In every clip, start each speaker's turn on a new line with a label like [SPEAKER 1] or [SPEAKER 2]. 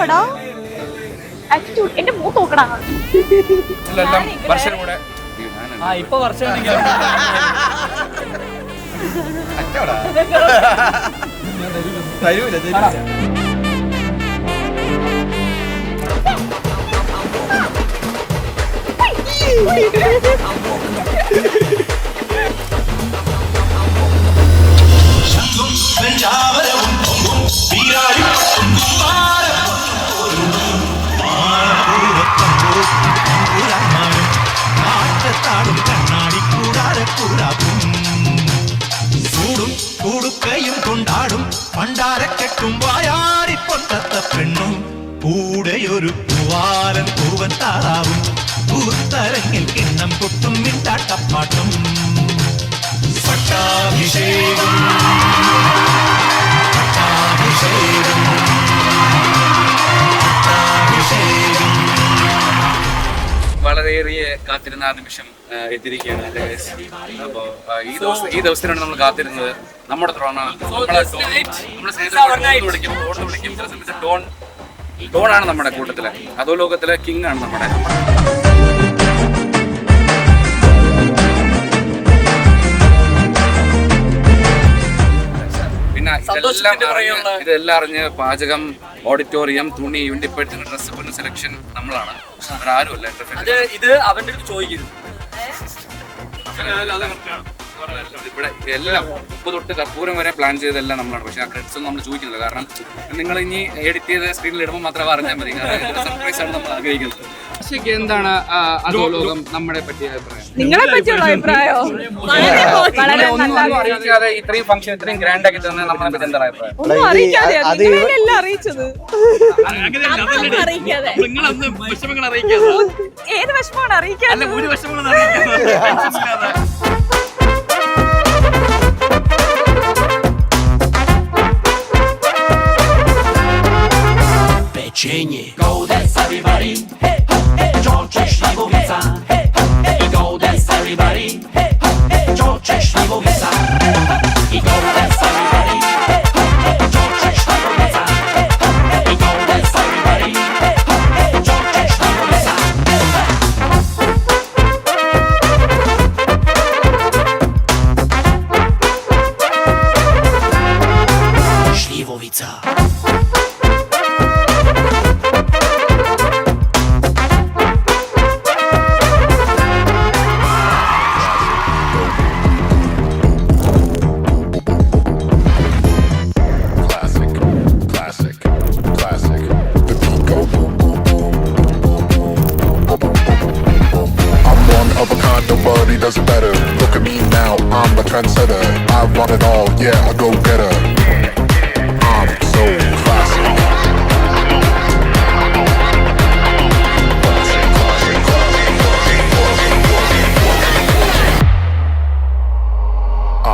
[SPEAKER 1] എന്താടാ ആറ്റിറ്റ്യൂഡ്? എന്റെ മൂത്ത് നോക്കടാ.
[SPEAKER 2] ഇപ്പൊ വർഷം
[SPEAKER 3] കൂടുക്കയും കൊണ്ടാടും പണ്ടാരക്കെട്ടും വായാടി പൊട്ടത്ത പെണ്ണും കൂടെയൊരു പൂവാലൻ പൂവൻ താറാവും പൂത്തരങ്ങിൽ കിണ്ണം പൊട്ടും മിണ്ടാട്ടപ്പാട്ടും പട്ടാഭിഷേകം പട്ടാഭിഷേകം പട്ടാഭിഷേകം.
[SPEAKER 4] വളരെയേറെ കാത്തിരുന്ന ആ നിമിഷം എത്തിയിരിക്കുകയാണ്. അപ്പോൾ ഈ ദിവസത്തിനാണ് നമ്മൾ കാത്തിരുന്നത്. നമ്മുടെ ഡോണാണ് നമ്മുടെ കൂട്ടത്തിലെ, അധോലോകത്തിലെ കിങ് ആണ് നമ്മുടെ. പിന്നെ ഇതെല്ലാം അറിഞ്ഞ് പാചകം, ഓഡിറ്റോറിയം, തുണി, ഇപ്പോഴത്തെ ഡ്രസ്സ് സെലക്ഷൻ നമ്മളാണ്. ആരുമല്ല
[SPEAKER 2] ഇത് അവന്റെ അടുത്ത് ചോദിക്കുന്നു.
[SPEAKER 4] ഇവിടെ എല്ലാം ഉപ്പ് തൊട്ട് കർപ്പൂരം വരെ പ്ലാൻ ചെയ്തെല്ലാം നമ്മളാണ്. പക്ഷെ ആ ക്രെഡിറ്റ്സ് ഒന്നും നമ്മൾ ചോദിക്കുന്നില്ല. കാരണം നിങ്ങൾ ഇനി എഡിറ്റ് ചെയ്ത് സ്ക്രീനിൽ ഇടുമ്പോൾ മാത്രമേ അറിഞ്ഞാൽ മതി. സർപ്രൈസ് ആണ് നമ്മൾ ആഗ്രഹിക്കുന്നത്. പക്ഷേ എന്താണ് അധോലോകം നമ്മളെ പറ്റിയ അഭിപ്രായം?
[SPEAKER 1] നിങ്ങളെ പറ്റിയുള്ള അഭിപ്രായോ?
[SPEAKER 4] ഒന്നും അറിയിക്കാതെ ഇത്രയും ഫംഗ്ഷൻ ഇത്രയും ഗ്രാൻഡ് ആക്കി തന്നെ നമ്മളെ പറ്റി എന്താ അഭിപ്രായം?
[SPEAKER 1] ഒന്നും അറിയിക്കാതെ നിങ്ങളെല്ലാം അറിയിച്ചത്. ഏത് വിഷമമാണ് അറിയിക്കാതെ?
[SPEAKER 3] Peczenie Golden everybody, hey, hey, George Śliwowica, hey, hey, Golden everybody, hey, hey, George Śliwowica, i Golden everybody, hey, hey, George Śliwowica, hey, hey, Golden everybody, hey, hey, George Śliwowica. Śliwowica.
[SPEAKER 5] Does it better. Look at me now, I'm the trendsetter. I run it all, yeah, I go getter. I'm so classic.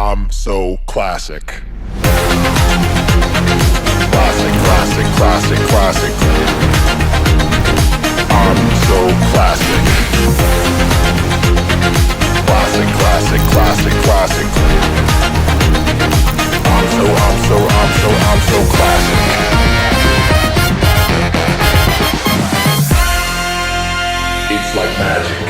[SPEAKER 5] I'm so classic. Classic, classic, classic, classic. I'm so classic. Classic, classic, classic, classic. I'm so classic. It's like magic.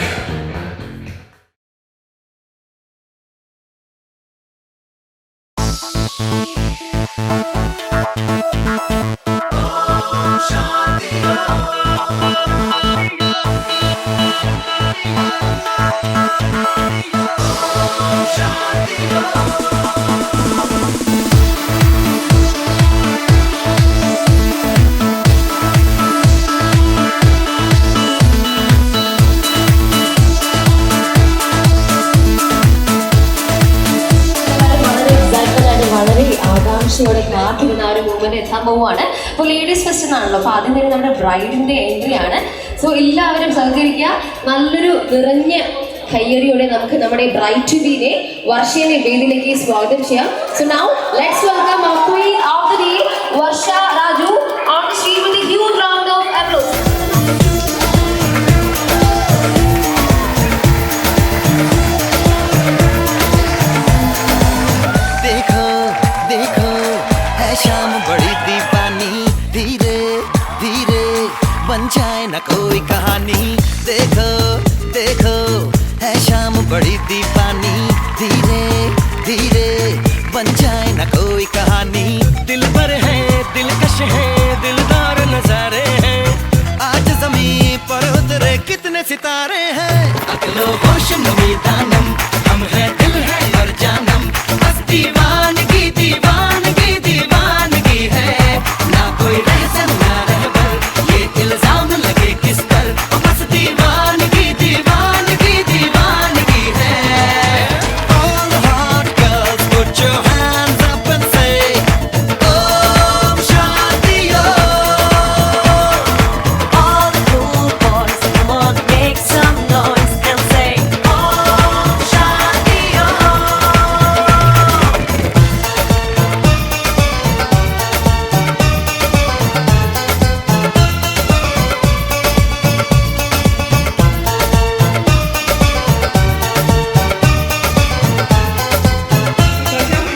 [SPEAKER 6] ആകാംക്ഷയോടെ കാത്തിരുന്ന ഒരു movement എത്താൻ പോവുകയാണ്. അപ്പോൾ ladies fest എന്നാണല്ലോ, അപ്പോൾ ആദ്യം തന്നെ നമ്മുടെ ബ്രൈഡിന്റെ എൻട്രി ആണ്. സോ എല്ലാവരും സഹകരിക്കുക. നല്ലൊരു നിറഞ്ഞ കയ്യടിയോടെ നമുക്ക് നമ്മുടെ ബ്രൈഡ് ടു ബിനെ വർഷയെ വേദിയിലേക്ക് സ്വാഗതം ചെയ്യാം. So now let's welcome our queen of the day, Varsha Raju, on the stage with a huge round of applause.
[SPEAKER 3] देखो देखो है शाम बड़ी दीवानी, धीरे धीरे
[SPEAKER 7] न कोई कहानी देखो देखो है शाम बड़ी दीवानी धीरे धीरे बन जाए न कोई कहानी दिल पर है दिलकश है दिलदार नजारे हैं आज ज़मीं पर उतरे कितने सितारे हैं अगलो होशम मैदानम हम है दिल है और जानम बस दीवानगी दीवानगी दीवानगी है ना कोई रहसन ना रहबर ये इल्जाम लगे किस पर बस दीवानगी दीवानगी दीवानगी है All the hot girls put your hands up and say Om Shanti
[SPEAKER 6] All the cool boys, come on, make some noise and say Om Shanti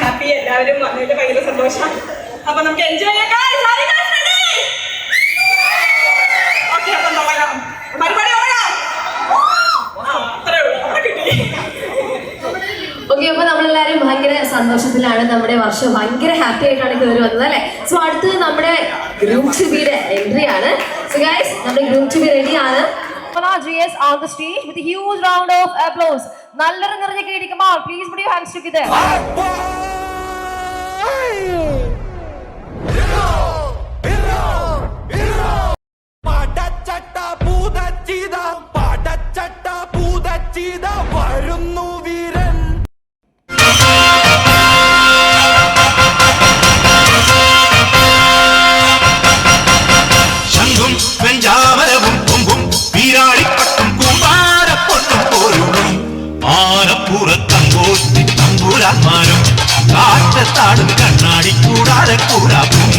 [SPEAKER 1] happy എല്ലാവരും വന്നതിൽ ഭയങ്കര സന്തോഷം. അപ്പൊ നമുക്ക് എൻജോയ് ചെയ്യാം. Guys, are you guys ready? Okay, അപ്പം തുടങ്ങാം. പരിപാടി തുടങ്ങാം. അത്രേ ഉള്ളൂ. അവിടെ കിട്ടി.
[SPEAKER 6] ഓക്കെ, അപ്പൊ നമ്മളെല്ലാരും ഭയങ്കര സന്തോഷത്തിലാണ്. നമ്മുടെ വർഷം ഭയങ്കര ഹാപ്പി ആയിട്ടാണ് കയറി വന്നത് അല്ലെ. സോ അടുത്തത് നമ്മുടെ ഗ്രൂപ്പ് ടു ബിയുടെ എൻട്രി ആണ്. സോ ഗൈസ്, നമ്മുടെ ഗ്രൂപ്പ് ടു ബി റെഡി ആണ്. GS on the stage with a huge round of applause. നല്ലൊരു നിറഞ്ഞ കൈയടി. Come on, please put your hands together.
[SPEAKER 7] വരുന്നു വീരൻ ശംഖും വെഞ്ചാമരവും കൊമ്പും വീരാളിപ്പട്ടും കൂമ്പാരപ്പൊട്ടും പോരുളും ആനപ്പുറത്തങ്കോത്തി തമ്പുരാന്മാരും കാറ്റത്താടും കണ്ണാടി കൂടാതെ കൂടാക്കും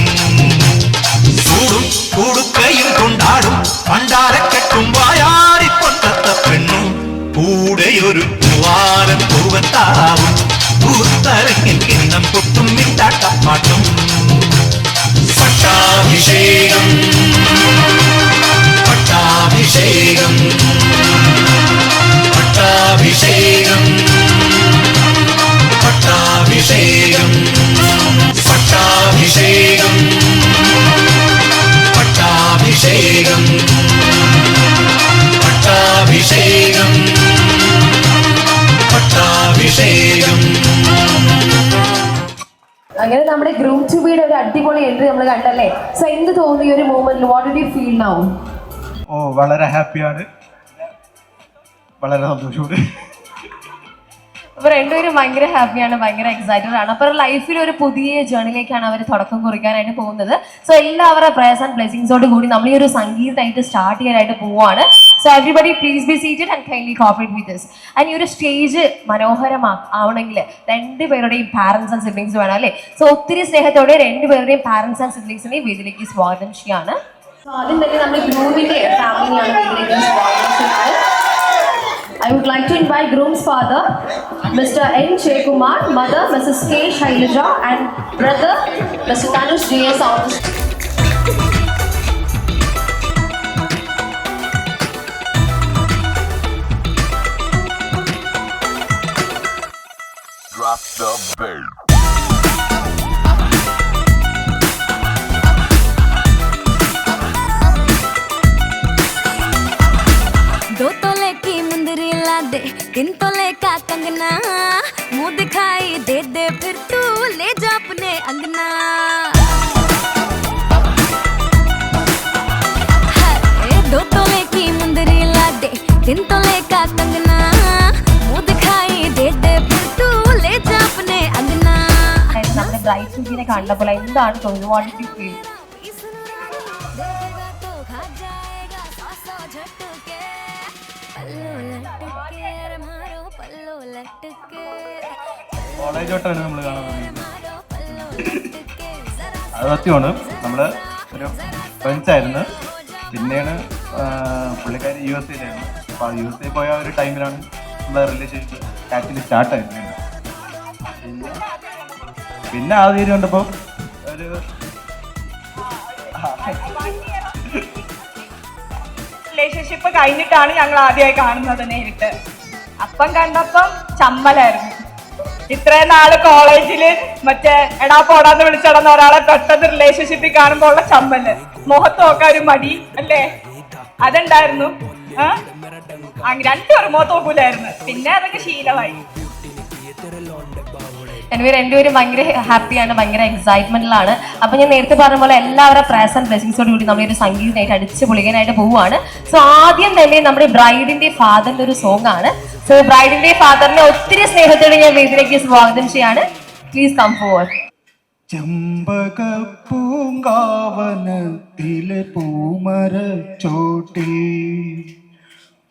[SPEAKER 7] ചൂടും കൂടുക്കയും കൊണ്ടാടും പണ്ടാരക്കെട്ടും വായാടിപ്പൊട്ടത്ത പെണ്ണും കൂടെയൊരു പൂവാരം പൂവത്താവും പൂത്തരങ്ങിൽ കിണ്ണം പൊട്ടും മിണ്ടാട്ടപ്പാട്ടും പട്ടാഭിഷേകം പട്ടാഭിഷേകം പട്ടാഭിഷേകം പട്ടാഭിഷേകം പട്ടാഭിഷേകം പട്ടാഭിഷേകം പട്ടാഭിഷേകം പട്ടാഭിഷേകം.
[SPEAKER 6] അങ്ങനെ നമ്മുടെ ഗ്രൂപ്പ് ടു ബിയുടെ ഒരു അടിപൊളി എൻട്രി നമ്മൾ കണ്ടല്ലേ. സോ എന്ത് തോന്നി ഈ ഒരു മൂമെന്റിൽ? What did you feel now?
[SPEAKER 8] വളരെ ഹാപ്പിയാണ്, വളരെ സന്തോഷമുണ്ട്.
[SPEAKER 6] അപ്പൊ രണ്ടുപേരും ഭയങ്കര ഹാപ്പിയാണ്, ഭയങ്കര എക്സൈറ്റഡ് ആണ്. അപ്പൊ ലൈഫിൽ ഒരു പുതിയ ജേണിയിലേക്കാണ് അവർ തുടക്കം കുറിക്കാനായിട്ട് പോകുന്നത്. സോ എല്ലാവരുടെ പ്രേയേഴ്സ് ആൻഡ് ബ്ലെസ്സിങ്സോട് കൂടി നമ്മൾ ഈ ഒരു സംഗീതമായിട്ട് സ്റ്റാർട്ട് ചെയ്യാനായിട്ട് പോവാണ്. So everybody please be seated and kindly cooperate with this. And ഈ ഒരു സ്റ്റേജ് മനോഹരമാവണമെങ്കിൽ രണ്ടുപേരുടെയും പാരന്റ്സ് ആൻഡ് സിബ്ലിങ്സ് വേണം അല്ലേ. സോ ഒത്തിരി സ്നേഹത്തോടെ രണ്ടുപേരുടെയും പാരന്റ്സ് ആൻഡ് സിബ്ലിങ്സിനെയും വേദിയിലേക്ക് സ്വാഗതം ചെയ്യാണ്. സോ ആദ്യം തന്നെ നമ്മുടെ ഗ്രൂമിന്റെ ഫാമിലിയാണ് വേദിയിലേക്ക് സ്വാഗതം ചെയ്യുന്നത്. I would like to invite groom's father, Mr. N. Chekumar, mother, Mrs. K. Shailaja, and brother, Mr. Tanush J.S. on the
[SPEAKER 5] Drop the bass.
[SPEAKER 9] दो तोले की मुंदरी ला दे, 3 तोले का कंगना, मुंह दिखाई दे दे फिर तू ले जा अपने अंगना. हाय 2 तोले की मुंदरी ला दे, 3 तोले का कंगना, मुंह दिखाई दे दे फिर तू ले जा अपने अंगना.
[SPEAKER 6] നമ്മുടെ ബ്രൈഡ് ടു കണ്ടപ്പോൾ എന്താണ് തോന്നുന്നത്? What did you feel?
[SPEAKER 8] College തൊട്ടാണ് നമ്മൾ കാണാൻ തുടങ്ങിയത്. അത് സത്യമാണ്. നമ്മൾ ഒരു ഫ്രണ്ട്സ് ആയിരുന്നു. പിന്നെയാണ് പുള്ളിക്കാരി USA-യിലായിരുന്നു. അപ്പോൾ ആ USA പോയ ഒരു ടൈമിലാണ് നമ്മുടെ റിലേഷൻഷിപ്പ് ആക്ച്വലി സ്റ്റാർട്ടായിരുന്നത്. പിന്നെ ആദ്യം കണ്ടപ്പോൾ ഒരു
[SPEAKER 1] റിലേഷൻഷിപ്പ് കഴിഞ്ഞിട്ടാണ് ഞങ്ങൾ ആദ്യമായി കാണുന്നത് നേരിട്ട്. അപ്പം കണ്ടപ്പം ചമ്മലായിരുന്നു. ഇത്രയും നാള് കോളേജില് മറ്റേ എടാ പോടാന്ന് വിളിച്ചടന്ന ഒരാളെ പെട്ടെന്ന് റിലേഷൻഷിപ്പിൽ കാണുമ്പോൾ ഉള്ള ചമ്മല്, മുഖത്ത് നോക്കാൻ ഒരു മടി അല്ലേ, അതുണ്ടായിരുന്നു. രണ്ടുപേരും മുഖത്ത് നോക്കൂലായിരുന്നു. പിന്നെ അതൊക്കെ ശീലമായി.
[SPEAKER 6] എനിവേ രണ്ടുപേരും ഭയങ്കര ഹാപ്പിയാണ്, ഭയങ്കര എക്സൈറ്റ്മെന്റിലാണ്. അപ്പൊ ഞാൻ നേരത്തെ പറഞ്ഞ പോലെ എല്ലാവരുടെ പ്രസന്റ് ബ്ലെസ്സിങ്സോട് കൂടി നമ്മളൊരു സംഗീതമായിട്ട് അടിച്ച് പൊളിക്കാനായിട്ട് പോവുകയാണ്. സോ ആദ്യം തന്നെ നമ്മുടെ ബ്രൈഡിന്റെ ഫാദറിന്റെ ഒരു സോങ് ആണ്. സോ ബ്രൈഡിന്റെ ഫാദറിനെ ഒത്തിരി സ്നേഹത്തോടെ ഞാൻ വേദിയിലേക്ക് സ്വാഗതം ചെയ്യാണ്. Please come forward.
[SPEAKER 8] ചെമ്പക പൂങ്കാവനത്തിലെ പൂമരച്ചോട്ടിൽ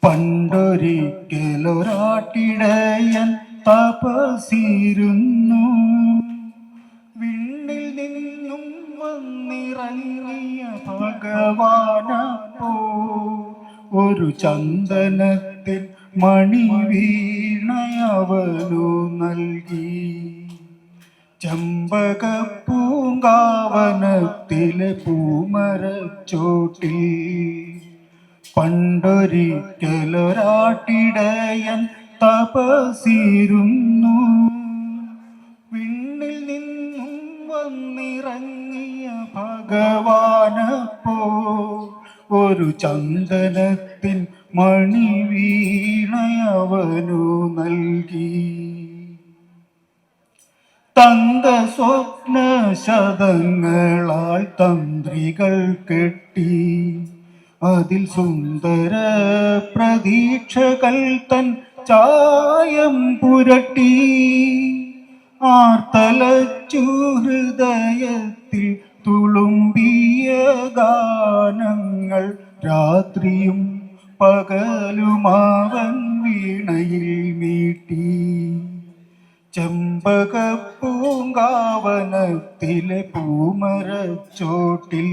[SPEAKER 8] പണ്ടൊരിക്കലൊരാട്ടിടയൻ തപസിരുന്നു. വിണ്ണിൽ നിന്നും വന്നിറങ്ങിയ ഭഗവാനപ്പോ ഒരു ചന്ദനത്തിൽ മണിവീണയവനു നൽകി. ചെമ്പക പൂങ്കാവനത്തിലെ പൂമരച്ചോട്ടിൽ പണ്ടൊരിക്കലൊരാട്ടിടയൻ തപസിരുന്നു. വിണ്ണിൽ നിന്നും വന്നിറങ്ങിയ ഭഗവാനപ്പോ ഒരു ചന്ദനത്തിൻ മണിവീണയവനു നൽകി. തങ്ക സ്വപ്ന ശതങ്ങളാൽ തന്ത്രികൾ കെട്ടി അതിൽ സുന്ദര പ്രതീക്ഷകൾ തൻ ചായം പുരട്ടി. ആർത്തലച്ചു ഹൃദയത്തിൽ തുളുമ്പിയ ഗാനങ്ങൾ രാത്രിയും പകലുമാവൻ വീണയിൽ മീട്ടി. ചെമ്പക പൂങ്കാവനത്തിലെ പൂമരച്ചോട്ടിൽ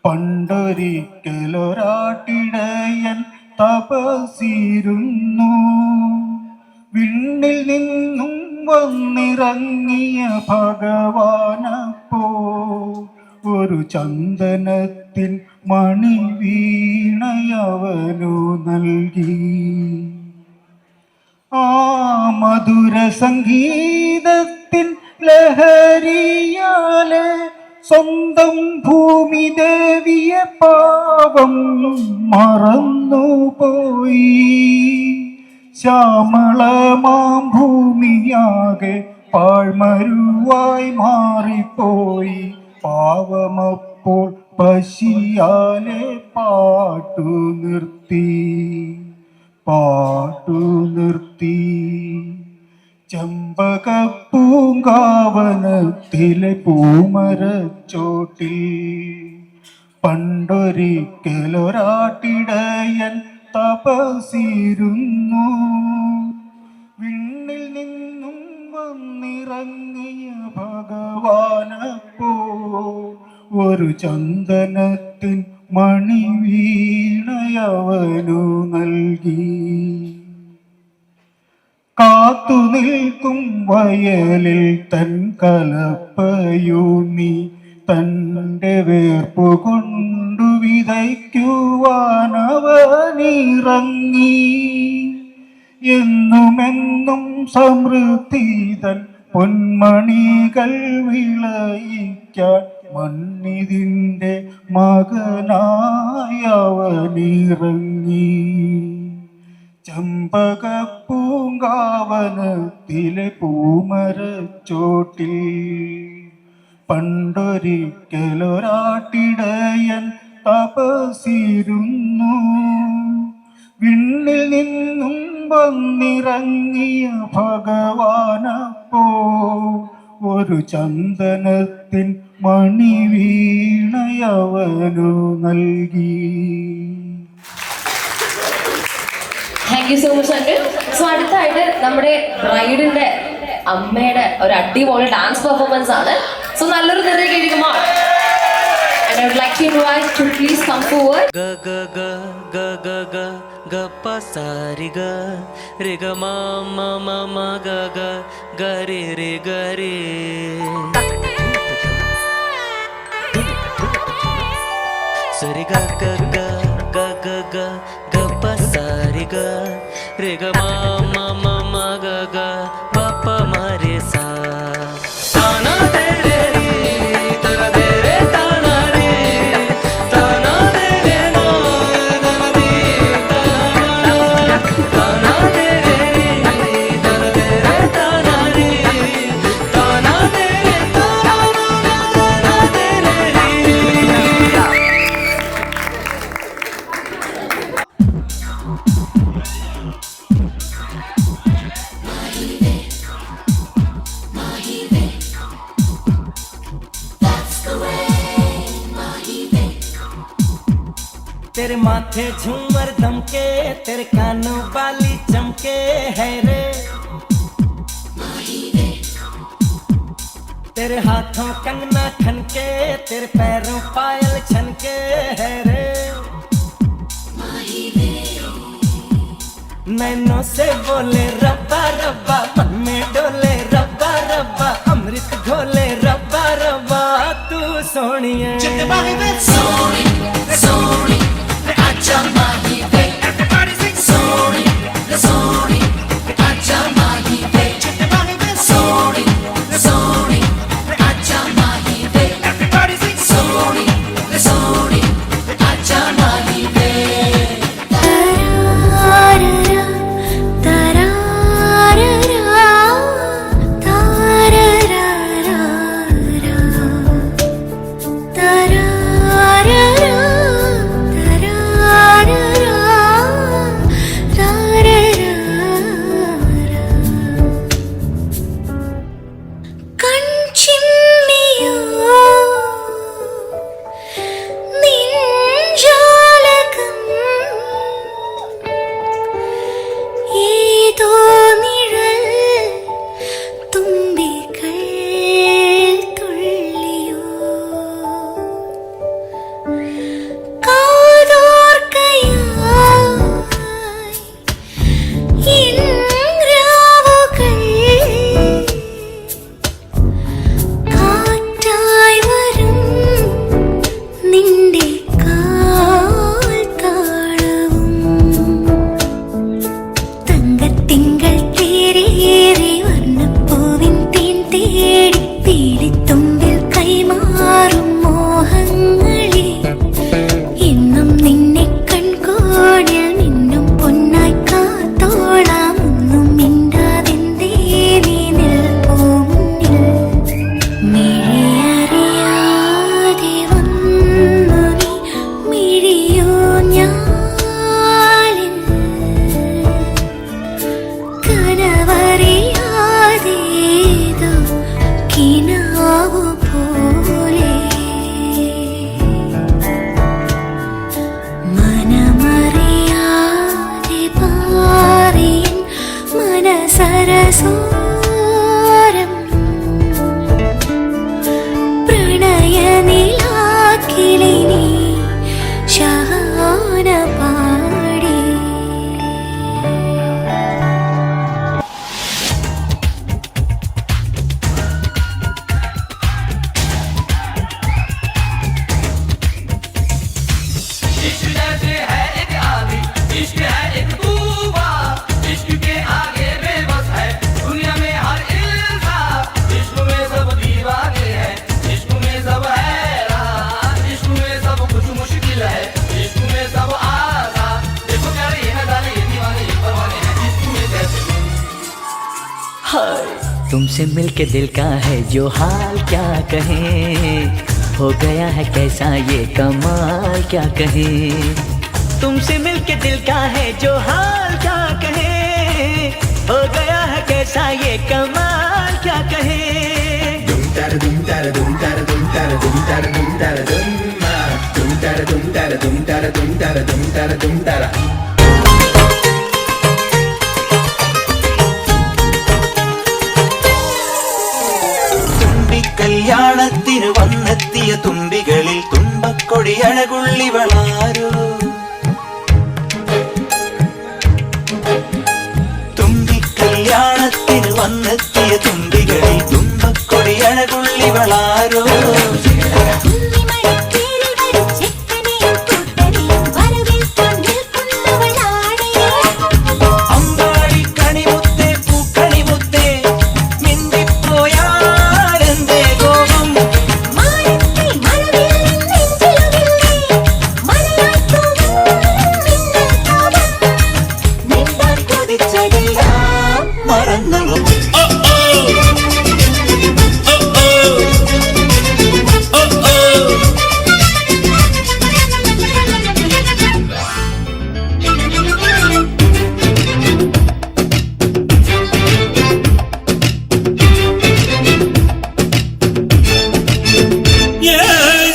[SPEAKER 8] പണ്ടൊരിക്കലൊരാട്ടിടയൻ തപസിരുന്നു. വിണ്ണിൽ നിന്നും വന്നിറങ്ങിയ ഭഗവാനപ്പോ ഒരു ചന്ദനത്തിൻ മണിവീണയവനു നൽകി. ആ മധുര സംഗീതത്തിൻ ലഹരിയാലെ സ്വന്തം ഭൂമി ദേവിയെ പാവം മറന്നുപോയി. ശ്യാമളമാം ഭൂമിയാകെ പാഴ്മരുവായി മാറിപ്പോയി. പാവമപ്പോൾ പശിയാലെ പാട്ടു നിർത്തി. ചെമ്പക പൂങ്കാവനത്തിലെ പൂമരച്ചോട്ടിൽ പണ്ടൊരിക്കലൊരാട്ടിടയൻ തപസിരുന്നു. വിണ്ണിൽ നിന്നും വന്നിറങ്ങിയ ഭഗവാനപ്പോ ഒരു ചന്ദനത്തിൻ മണിവീണയവനു നൽകി. കാത്തു നിൽക്കും വയലിൽ തൻ കലപ്പയൂന്നി തൻ്റെ വേർപ്പു കൊണ്ടു വിതയ്ക്കുവാനവനിറങ്ങി. എന്നുമെന്നും സമൃദ്ധി തൻ പൊന്മണികൾ വിളയിക്കാൻ മണ്ണിതിൻ്റെ മകനായവനിറങ്ങി. ചെമ്പക പൂങ്കാവനത്തിലെ പൂമരച്ചോട്ടിൽ പണ്ടൊരിക്കലൊരാട്ടിടയൻ തപസിരുന്നു. വിണ്ണിൽ നിന്നും വന്നിറങ്ങിയ ഭഗവാനപ്പോ ഒരു ചന്ദനത്തിൻ മണിവീണയവനു നൽകി.
[SPEAKER 6] Thank you so much uncle. So അടുത്തായിട്ട് നമ്മുടെ ബ്രൈഡിന്റെ അമ്മയുടെ ഒരു അടിപൊളി ഡാൻസ് പെർഫോമൻസ് ആണ്. സോ നല്ലൊരു നിറയെ കേൾക്കുമോ? And I would like to invite to please come forward.
[SPEAKER 7] Ga ga ga ga ga ga ga pa sa ri ga re ga ma ma ma ma ga ga ga re re ga re. Sa ri ga ga ga ga गा रे ग मा मा मा मा गा गा पा पा मा रे सा ताना दे रे री ताना दे रे ताना रे ताना दे रे नो ताना दी ताना ताना दे रे री ताना दे रे ताना रे ताना दे रे ताना दे रे री। तेरे माथे झूमर दमके तेरे कानों वाली चमके है रे तेरे हाथों कंगना खनके तेरे पैरों पायल छनके है रे नैनों से बोले रब्बा रब्बा मन में डोले रब्बा रब्बा अमृत घोले रब्बा रब्बा तू सोनिए तुमसे मिलके दिल का है जो हाल क्या कहें हो गया है कैसा ये कमाल क्या कहें तुमसे मिलके दिल का है जो हाल क्या कहें हो गया है कैसा ये कमाल क्या कहें दुम तारा दुम तारा दुम तारा दुम तारा दुम तारा दुम तारा दुम तारा दुम तारा दुम तारा दुम तारा दुम तारा दुम तारा കല്യാണത്തിന് വന്നെത്തിയ തുമ്പികളിൽ തുമ്പക്കൊടി അഴകുള്ളിവളാരോ തുമ്പി കല്യാണത്തിന് വന്നെത്തിയ തുമ്പികളിൽ തുമ്പക്കൊടി അഴകുള്ളിവളാരോ നാടെല്ലാം മറന്നവൾ.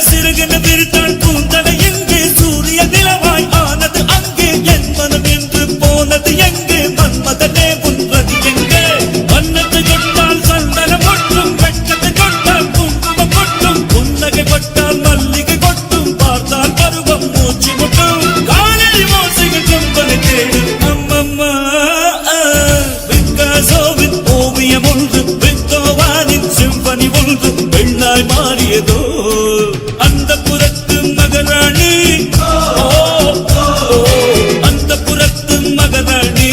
[SPEAKER 7] சிறகன விரித்தான் பூந்தலை எங்கே, சூரிய நிலவாய் ஆனது அங்கே, என் மனம் என்று போனது எங்கே, மன்மதனே உன்றது எங்கே. வண்ணத்தை தொட்டால் சந்தனம் கொட்டும், வெட்கத்தை தொட்டால் குங்குமம் கொட்டும், புன்னகை பட்டால் மல்லிகை கொட்டும், பார்த்தால் பருவம் மூச்சு முட்டும், காலை மோசைகள் கொம்பனை தேடும். அம்மம்மா பிக்காசோவின் ஓவியம் ஒன்று, வித்தோவானின் சிம்பனி ஒன்று, பெண்ணாய் மாறியதோ அந்த புறத்து மகராணி. அந்த புறத்து மகராணி.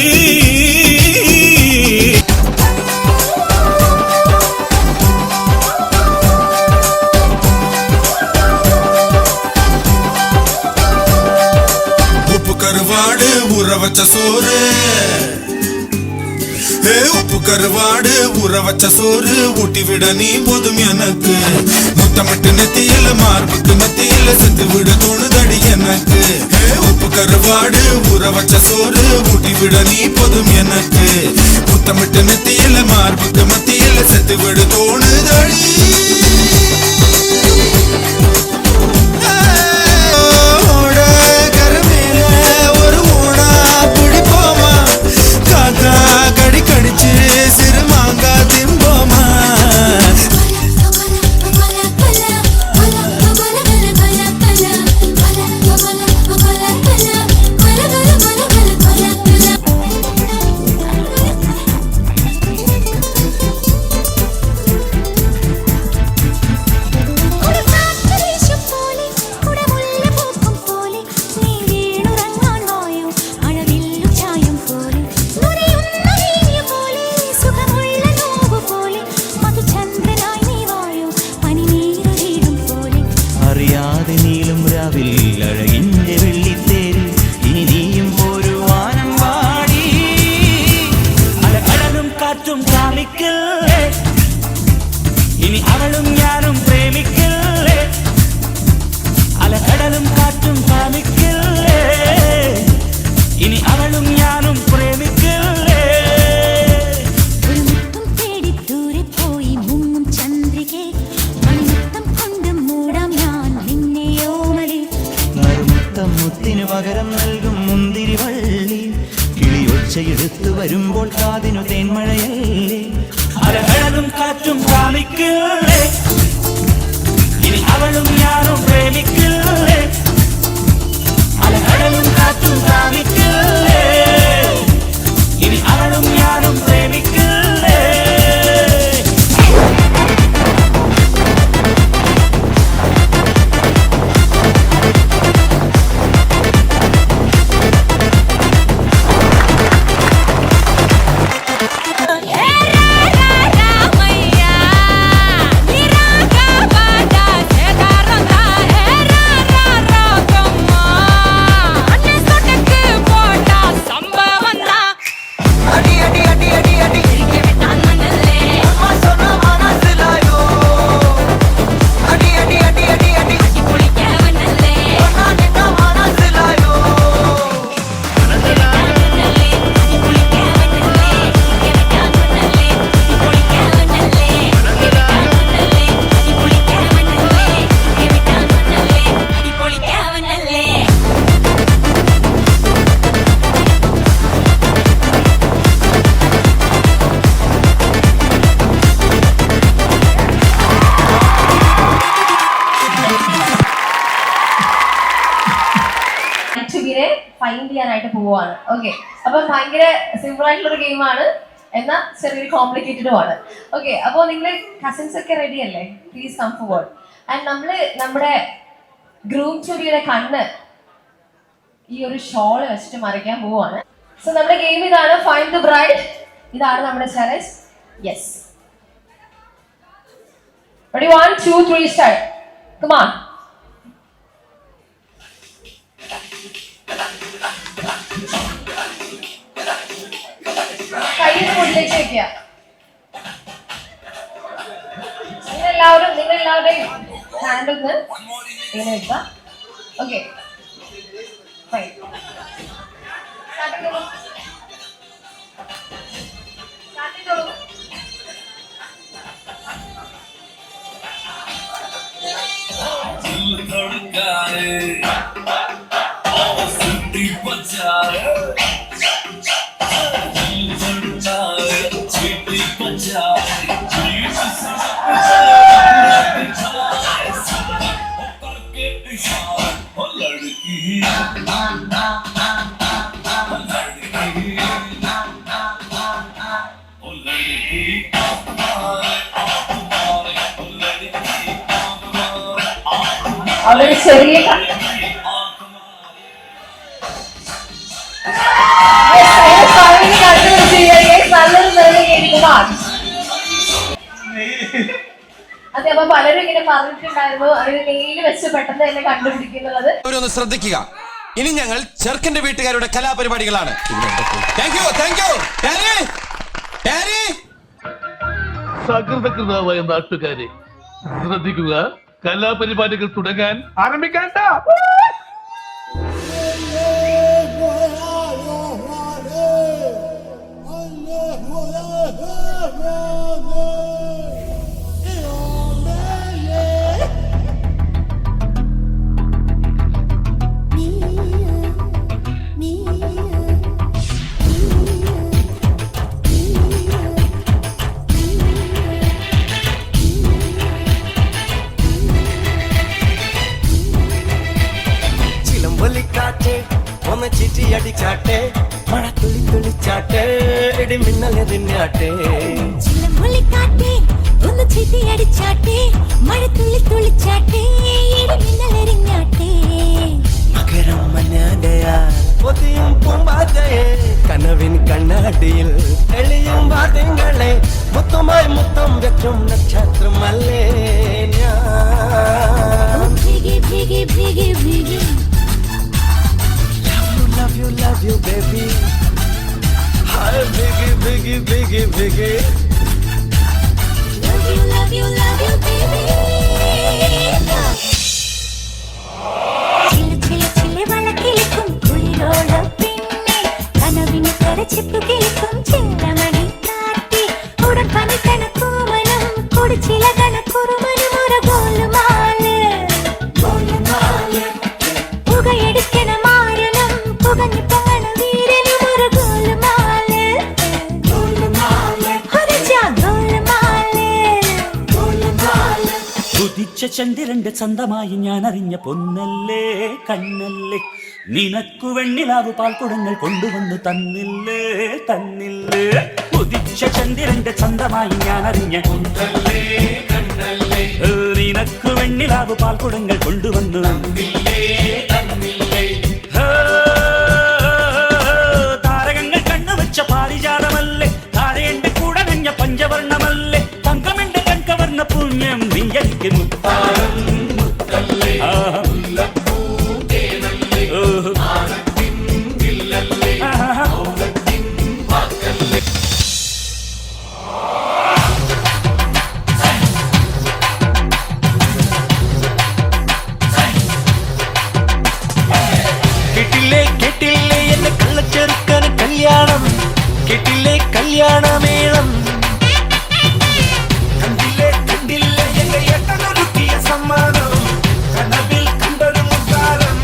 [SPEAKER 10] உப்பு கருவாடு ஊற வச்ச சோறு, உப்பு கருவாடு ஊற வச்ச சோறு ஊட்டி விட நீ போதும் எனக்கு. முத்தமிட்டு நெத்தியில மார்புக்கு மத்தியில செத்து விட தோணுதடி எனக்கு. உப்பு கருவாடு ஊற வச்ச சோறு ஊட்டி விட நீ போதும் எனக்கு. முத்தமிட்டு நெத்தியில மார்புக்கு மத்தியில செத்து விட தோணுதடி. ஒரு ஊனா பிடிப்போமா, காக்கா கடி கடிச்சு சிறு மாங்கா திம்போமா.
[SPEAKER 7] അറിയാതെ നീളും രാവിൽ അഴകിന്റെ വെള്ളിത്തേരിൽ ഇനി നീയും ഒരു വാനം വാടി. അലകടലും കാറ്റും കാമിക്കല്ലേ, ഇനി അവളും ഞാനും പ്രേമിക്കല്ലേ. അലകടലും കാറ്റും കാമിക്കല്ലേ, ഇനി അവളും ഞാനും പ്രേമിക്കല്ലേ.
[SPEAKER 9] ഒരു മുത്തം തേടി ദൂരെ പോയി മുങ്ങും ചന്ദ്രികെ, മണിമുത്തം കൊണ്ട് മൂടാം ഞാൻ നിന്നെയോമലേ.
[SPEAKER 7] നറുമുത്തം മുത്തിനു പകരം നൽകും മുന്തിരി വള്ളി, കിളിയൊച്ചയെടുത്തു വരുമ്പോൾ കാതിനു തേന്മഴയല്ലേ. അലകടലും കാറ്റും കാമിക്കല്ലേ, ഇനി അവളും ഞാനും പ്രേമിക്കല്ലേ. അലകടലും കാറ്റും കാമിക്കല്ലേ, ഇനി അവളും ഞാനും പ്രേമിക്കല്ലേ.
[SPEAKER 6] ഫൈൻഡ് ചെയ്യാനായിട്ട് പോവാണ്. ഓക്കെ, അപ്പൊ ഭയങ്കര സിമ്പിൾ ആയിട്ടുള്ള ഒരു ഗെയിമാണ്, എന്നാൽ ചെറിയൊരു കോംപ്ലിക്കേറ്റഡും ആണ്. ഓക്കെ, അപ്പോൾ നിങ്ങൾ കസിൻസ് ഒക്കെ റെഡി അല്ലേ? Please come forward. ആൻഡ് നമ്മുടെ ഗ്രൂം ചുരിയുടെ കണ്ണ് ഈ ഒരു ഷോള് വെച്ചിട്ട് മറിക്കാൻ പോവാണ്. സോ നമ്മുടെ ഗെയിം ഇതാണ്, ഫൈൻഡ് ദ ബ്രൈഡ്. ഇതാണ് നമ്മുടെ challenge. Yes, ready 1 2 3 start. Come on. മൂഡിലേക്ക് വെക്കുക. നിങ്ങളെല്ലാവരുടെയും ഹാൻഡ് ഒന്ന് ഇങ്ങനെ വെക്കുക. Okay, fine. സ്റ്റാർട്ട് ചെയ്തോളൂ. അതൊരു ചെറിയ അതെ. അപ്പൊ പലരും ഇങ്ങനെ പറഞ്ഞിട്ടുണ്ടായിരുന്നു അതിന് നെയിൽ വെച്ച് പെട്ടെന്ന് തന്നെ കണ്ടുപിടിക്കുന്നുള്ളത്.
[SPEAKER 7] ഒന്ന് ശ്രദ്ധിക്കുക, ഇനി ഞങ്ങൾ ചെറുക്കന്റെ വീട്ടുകാരുടെ കലാപരിപാടികളാണ്.
[SPEAKER 11] സകൃതകൃതമായ നാട്ടുകാരെ ശ്രദ്ധിക്കുക, കലാപരിപാടികൾ തുടങ്ങാൻ ആരംഭിക്കാൻ.
[SPEAKER 7] ഒന്ന് ചിറ്റിയടിച്ചാട്ടെ, മഴ തുള്ളി തുള്ളിച്ചാട്ടെ, ഇടി മിന്നലെറിഞ്ഞാട്ടെ.
[SPEAKER 9] ചിലമ്പൊലിക്കാട്ടെ ഒന്ന് ചിറ്റിയടിച്ചാട്ടെ, മഴ തുള്ളി തുള്ളിച്ചാട്ടെ, ഇടി മിന്നലെറിഞ്ഞാട്ടെ.
[SPEAKER 7] മകരം മഞ്ഞാടയാ പൊതിയും പൂമ്പാറ്റയെ, കനവിൻ കണ്ണാടിയിൽ എളിയും വാദ്യങ്ങളെ, മുത്തമായി മുത്തം വെക്കും നക്ഷത്രമല്ലേ ഞാൻ.
[SPEAKER 9] ഭീഗി ഭീഗി ഭീഗി ഭീഗി
[SPEAKER 7] love you baby, hi biggie biggie biggie biggie,
[SPEAKER 9] love you baby. ചില ചില വളക്കിളിക്കും കുളിരോള പിന്നെ കനവിന് കരച്ചിപ്പു കിളിക്കും ചില്ലമണി കാട്ടി ഉടൻ പനി കണക്കൂമനും കുടിച്ചില കണക്കുറുമനും ഒരു ഗോലുമാല് പുകയെടുക്കണ മാരനും പുകഞ്ഞു പൊങ്ങണ വീരനും ഒരു ഗോലുമാല്
[SPEAKER 3] ഉദിച്ച ചന്ദ്രന്റെ ചന്തമായി ഞാൻ അറിഞ്ഞ പൊന്നല്ലേ കണ്ണല്ലേ, നിനക്കു വെണ്ണിലാവ് പാൽക്കുടങ്ങൾ കൊണ്ടുവന്നു തന്നില്ലേ തന്നില്ലേ. ഉദിച്ച ചന്ദ്രന്റെ ചന്തമായി ഞാൻ അറിഞ്ഞ പൊന്നല്ലേ കണ്ണല്ലേ, നിനക്കു വെണ്ണിലാവ് പാൽക്കുടങ്ങൾ കൊണ്ടുവന്നു തന്നില്ലേ തന്നില്ലേ. താരകങ്ങൾ കണ്ണുവെച്ച പാരിജാതമല്ലേ, താഴെന്റെ കൂടെ നഞ്ഞ പഞ്ചവർണ്ണമല്ലേ, തങ്കമെന്റെ കൺകവർണ്ണ പുണ്യം നിഞ്ചലിക്ക് മുത്താരം മുത്തല്ലേ.
[SPEAKER 7] കേട്ടില്ലേ കേട്ടില്ലേ എന്നെ കള്ളച്ചെറുക്കന് കല്യാണം, കേട്ടില്ലേ കല്യാണമേളം, കണ്ടില്ലേ കണ്ടില്ലേ എന്റെ ഏട്ടനൊരുക്കിയ സമ്മാനം, കനവിൽ കണ്ടൊരു മുത്താരം,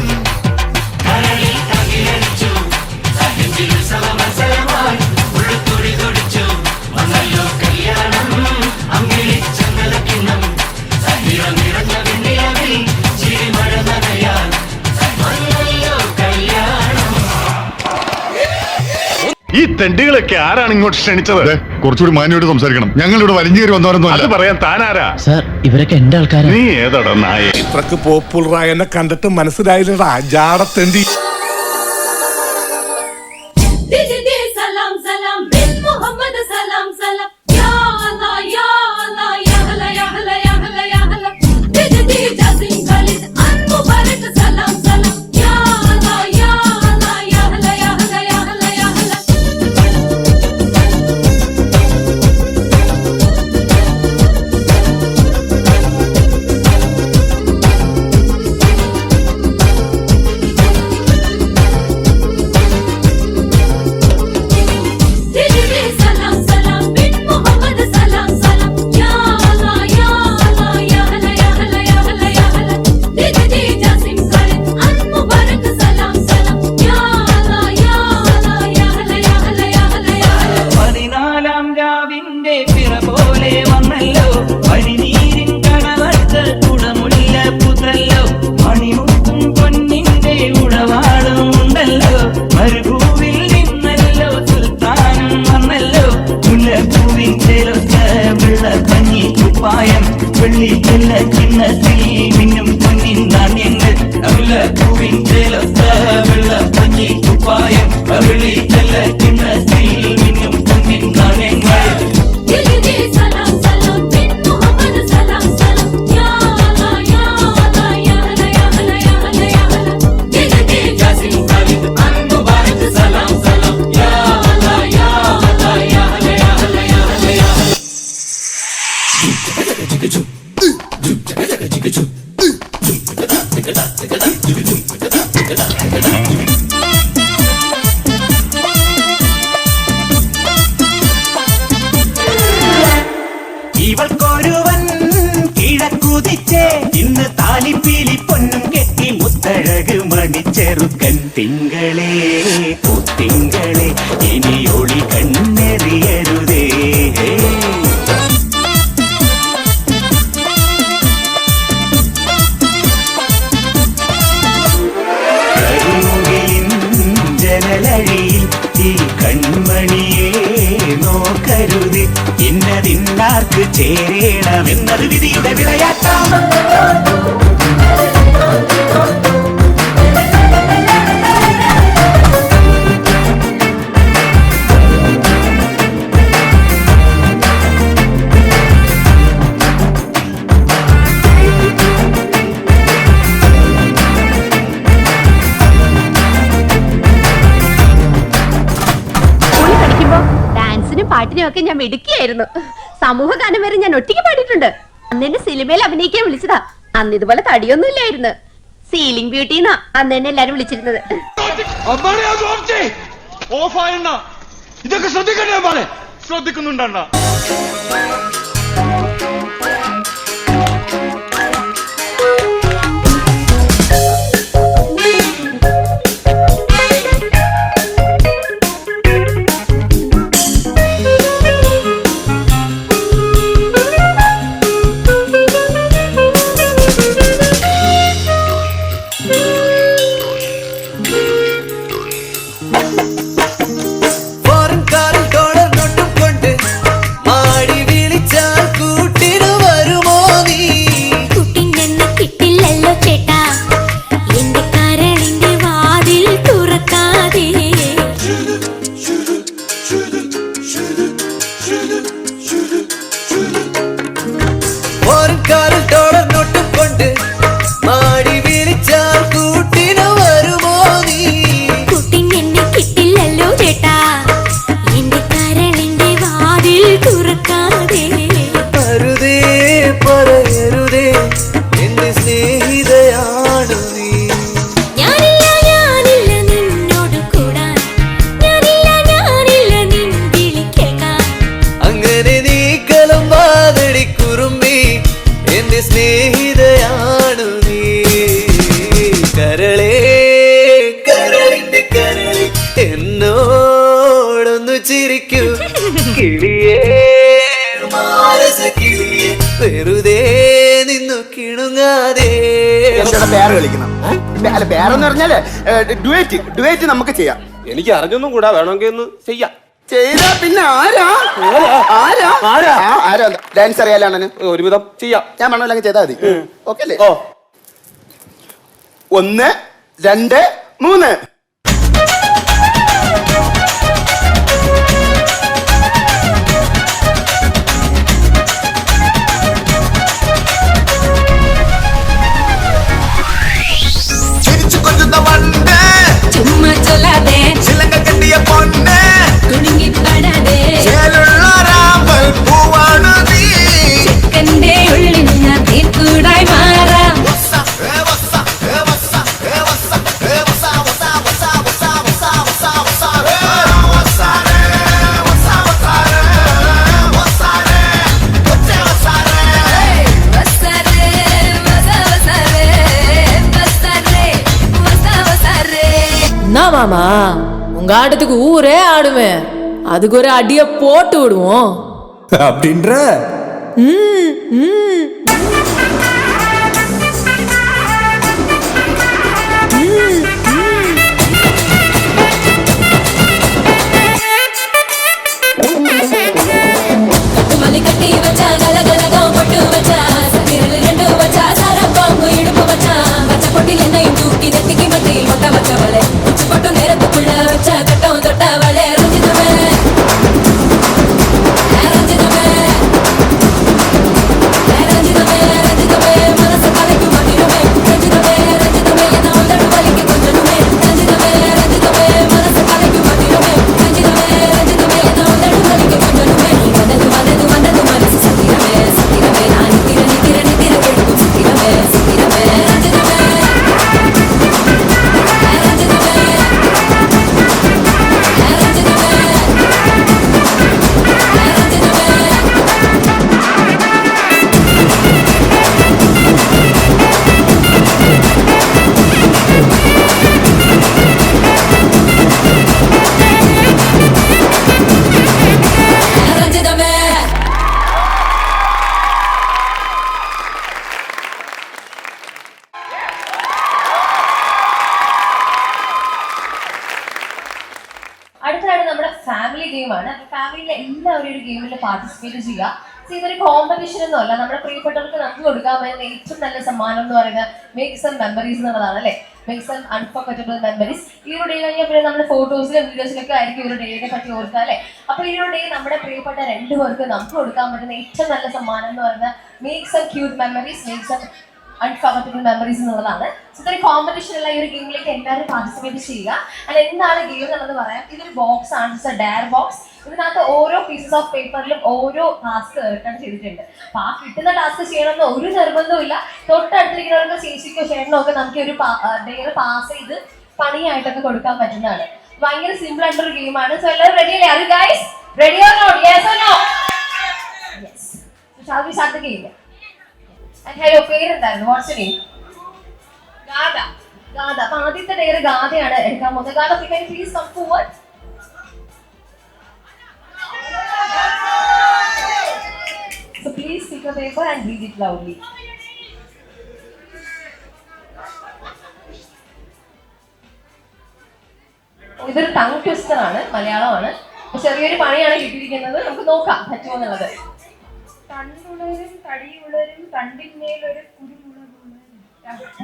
[SPEAKER 7] കരളിൽ തകിലടിച്ചു മത്സരമായി ഉള്ളുത്തുടി തൊടിച്ചു വന്നല്ലോ കല്യാണം, അങ്കിളിച്ചങ്ങലക്കിണ്ണം നിറഞ്ഞ വെണ്ണിലവിൽ ചിരിമഴ നനയാൻ വന്നല്ലോ കല്യാണം.
[SPEAKER 10] ഈ തെണ്ടികളൊക്കെ ആരാണ് ഇങ്ങോട്ട് ക്ഷണിച്ചത്? കുറച്ചുകൂടി മാന്യോട് സംസാരിക്കണം. ഞങ്ങൾ ഇവിടെ വലിഞ്ഞേറി വന്നവരൊന്നും അത് പറയാൻ താനാരാ?
[SPEAKER 3] സാർ, ഇവരൊക്കെ എന്റെ ആൾക്കാരാ.
[SPEAKER 10] നീ ഏതാടാ നായ?
[SPEAKER 11] ഇത്രക്ക് പോപ്പുലറായ എന്നെ കണ്ടിട്ട് മനസ്സിലായില്ലടാ ജാടത്തെണ്ടി.
[SPEAKER 9] സലാം സലാം ബിൻ മുഹമ്മദ് സലാം സലാം യാ അല്ലാ യാ അല്ലാ യാ ഹല യാ ഹല യാ ഹല യാ ഹല ദിദി ജസിം ഖാലിദ് അൻ മുബാരക് സലാം സലാം യാ അല്ലാ യാ അല്ലാ യാ ഹല യാ ഹല യാ ഹല യാ ഹല. दिल दे सलाम सलाम बिन मोहम्मद सलाम सलाम या अल्लाह या अल्लाह या अल्लाह या अल्लाह या अल्लाह या अल्लाह दिल दे जासिम खालिद अन मुबारक सलाम सलाम या अल्लाह या अल्लाह या अल्लाह या अल्लाह या अल्लाह या अल्लाह
[SPEAKER 7] ഇവൾക്കൊരുവൻ കിഴക്കുതിച്ചേ ഇന്ന് താലിപ്പീലി പൊന്നും കെട്ടി മുത്തഴക് മണിച്ചെറുക്കൻ തിങ്കളേ തിങ്കളെ ഇനി ഒളി കണ്ണെറിയരുതേ ജനലഴിയിൽ ഈ കൺമണിയെ നോക്കരുത് ഇന്നതിന്നാർക്ക് ചേരണമെന്നത് വിധിയുടെ വിളയാട്ടം
[SPEAKER 12] ഡാൻസിനും പാട്ടിനും ഒക്കെ ഞാൻ മിടുക്കിയായിരുന്നു. സമൂഹ ഗാനം വരെ ഞാൻ ഒറ്റയ്ക്ക് പാടിയിട്ടുണ്ട്. അന്ന് എന്നെ സിനിമയിൽ അഭിനയിക്കാൻ വിളിച്ചതാ. അന്ന് ഇതുപോലെ തടിയൊന്നും ഇല്ലായിരുന്നു. സീലിംഗ് ബ്യൂട്ടിന്നാ അന്ന് എന്നെ എല്ലാരും വിളിച്ചിരുന്നത്.
[SPEAKER 10] ഇതൊക്കെ ശ്രദ്ധിക്കണ്ടേ? ശ്രദ്ധിക്കുന്നുണ്ടണ്ണ. എന്നോടൊന്നു ചിരിക്കൂ കിളിയേ മാനസക്കിളിയേ വെറുതെ നിന്നു കിണുങ്ങാതെ.
[SPEAKER 13] പേര് കളിക്കണം. അല്ല പേരെന്ന് പറഞ്ഞാല് ഡുവേറ്റ് നമുക്ക് ചെയ്യാം.
[SPEAKER 2] എനിക്ക് അറിഞ്ഞൊന്നും കൂടാ, വേണമെങ്കിൽ ഒന്ന് ചെയ്യാം.
[SPEAKER 13] ചെയ്താ പിന്നെ ആരാ ഡാൻസ് അറിയാലാണ്
[SPEAKER 2] ഒരുവിധം ചെയ്യാം.
[SPEAKER 13] ഞാൻ വേണമെങ്കിൽ ചെയ്താൽ മതി. ഓക്കെ അല്ലേ? 1 2 3.
[SPEAKER 14] மாமா உங்க ஆட்டத்துக்கு ஊரே ஆடுவேன். அதுக்கு ஒரு அடிய போட்டு விடுவோம்
[SPEAKER 11] அப்படின்ற.
[SPEAKER 9] கட்டி வச்சா கலகலகம் பட்டு வச்சா சதிரல் 2 வச்சா சாரம் பாம்பு இடுப்பு வச்சா வச்ச பொட்டில் என்னையும் தூக்கி நெத்திக்கு மத்தியில் மொட்டை வச்சவளே உச்சி போட்டு நேரத்துக்குள்ள வச்சா கட்டம் தொட்டவளே ருஞ்சிதமே
[SPEAKER 6] ഫാമിലി ഗെയിമാണ്. അപ്പൊ ഫാമിലിയിലെ എല്ലാവരും ഒരു ഗെയിമിൽ പാർട്ടിസിപ്പേറ്റ് ചെയ്യുക. ഇതൊരു കോമ്പറ്റീഷൻ ഒന്നും അല്ല. നമ്മുടെ പ്രിയപ്പെട്ടവർക്ക് നമുക്ക് കൊടുക്കാൻ പറ്റുന്ന ഏറ്റവും നല്ല സമ്മാനം എന്ന് പറയുന്നത് മേക്ക് സം മെമ്മറീസ് എന്നുള്ളതാണ് അല്ലേ. Make some unforgettable memories. ഈ ഒരു ഡേ കഴിഞ്ഞാൽ പിന്നെ നമ്മുടെ ഫോട്ടോസിലും വീഡിയോസിലൊക്കെ ആയിരിക്കും ഈ ഒരു ഡേയെ പറ്റി ഓർക്കുക അല്ലേ. അപ്പൊ ഈ ഒരു ഡേ നമ്മുടെ പ്രിയപ്പെട്ട രണ്ടുപേർക്ക് നമുക്ക് കൊടുക്കാൻ പറ്റുന്ന ഏറ്റവും നല്ല സമ്മാനം എന്ന് പറയുന്നത് make some cute memories, make some unforgettable memories എന്നുള്ളതാണ്. ഇതൊരു കോമ്പറ്റീഷൻ ഉള്ള ഈ ഒരു ഗെയിമിലേക്ക് എല്ലാവരും പാർട്ടിസിപ്പേറ്റ് ചെയ്യുക. അല്ല എന്താണ് ഗെയിം എന്നുള്ളത് പറയാം. ഇതൊരു ബോക്സ് ആണ്, ഇറ്റ്സ് എ ഡയർ ബോക്സ്. ഇതിനകത്ത് ഓരോ പീസസ് ഓഫ് പേപ്പറിലും ഓരോ ടാസ്ക് റിട്ടേൺ ചെയ്തിട്ടുണ്ട്. അപ്പൊ ആ കിട്ടുന്ന ടാസ്ക് ചെയ്യണമെന്ന് ഒരു നിർബന്ധവും ഇല്ല. തൊട്ടടുത്തിരിക്കുന്നവർക്ക് ചേച്ചിക്കോ ചേട്ടനോ ഒക്കെ നമുക്ക് ഒരു ഡെയർ പാസ് ചെയ്ത് പണിയായിട്ടൊക്കെ കൊടുക്കാൻ പറ്റുന്നതാണ്. ഭയങ്കര സിമ്പിൾ ആയിട്ടൊരു ഗെയിമാണ്. സോ എല്ലാവരും റെഡി അല്ലേ? Are you guys ready or not? Yes or no? Yes. Shall we start the game? And hello, പേരെന്തായിരുന്നു? What's your name? ഗാഥ. ഗാഥ. അപ്പൊ ആദ്യത്തെ ഡെയർ ഗാഥയാണ് എടുക്കാൻ പോകുന്നത്. ഗാഥ, can you please come forward? So please pick a paper and read it loudly. ഇതൊരു tongue twister ആണ്, മലയാളമാണ്. ചെറിയൊരു പണിയാണ് കിട്ടിയിരിക്കുന്നത്. നമുക്ക് നോക്കാം പറ്റുമോ എന്നുള്ളത്.
[SPEAKER 1] കണ്ടുളരും തടിയുളരും തണ്ടിന്മേലൊരു കുരുമുളകും.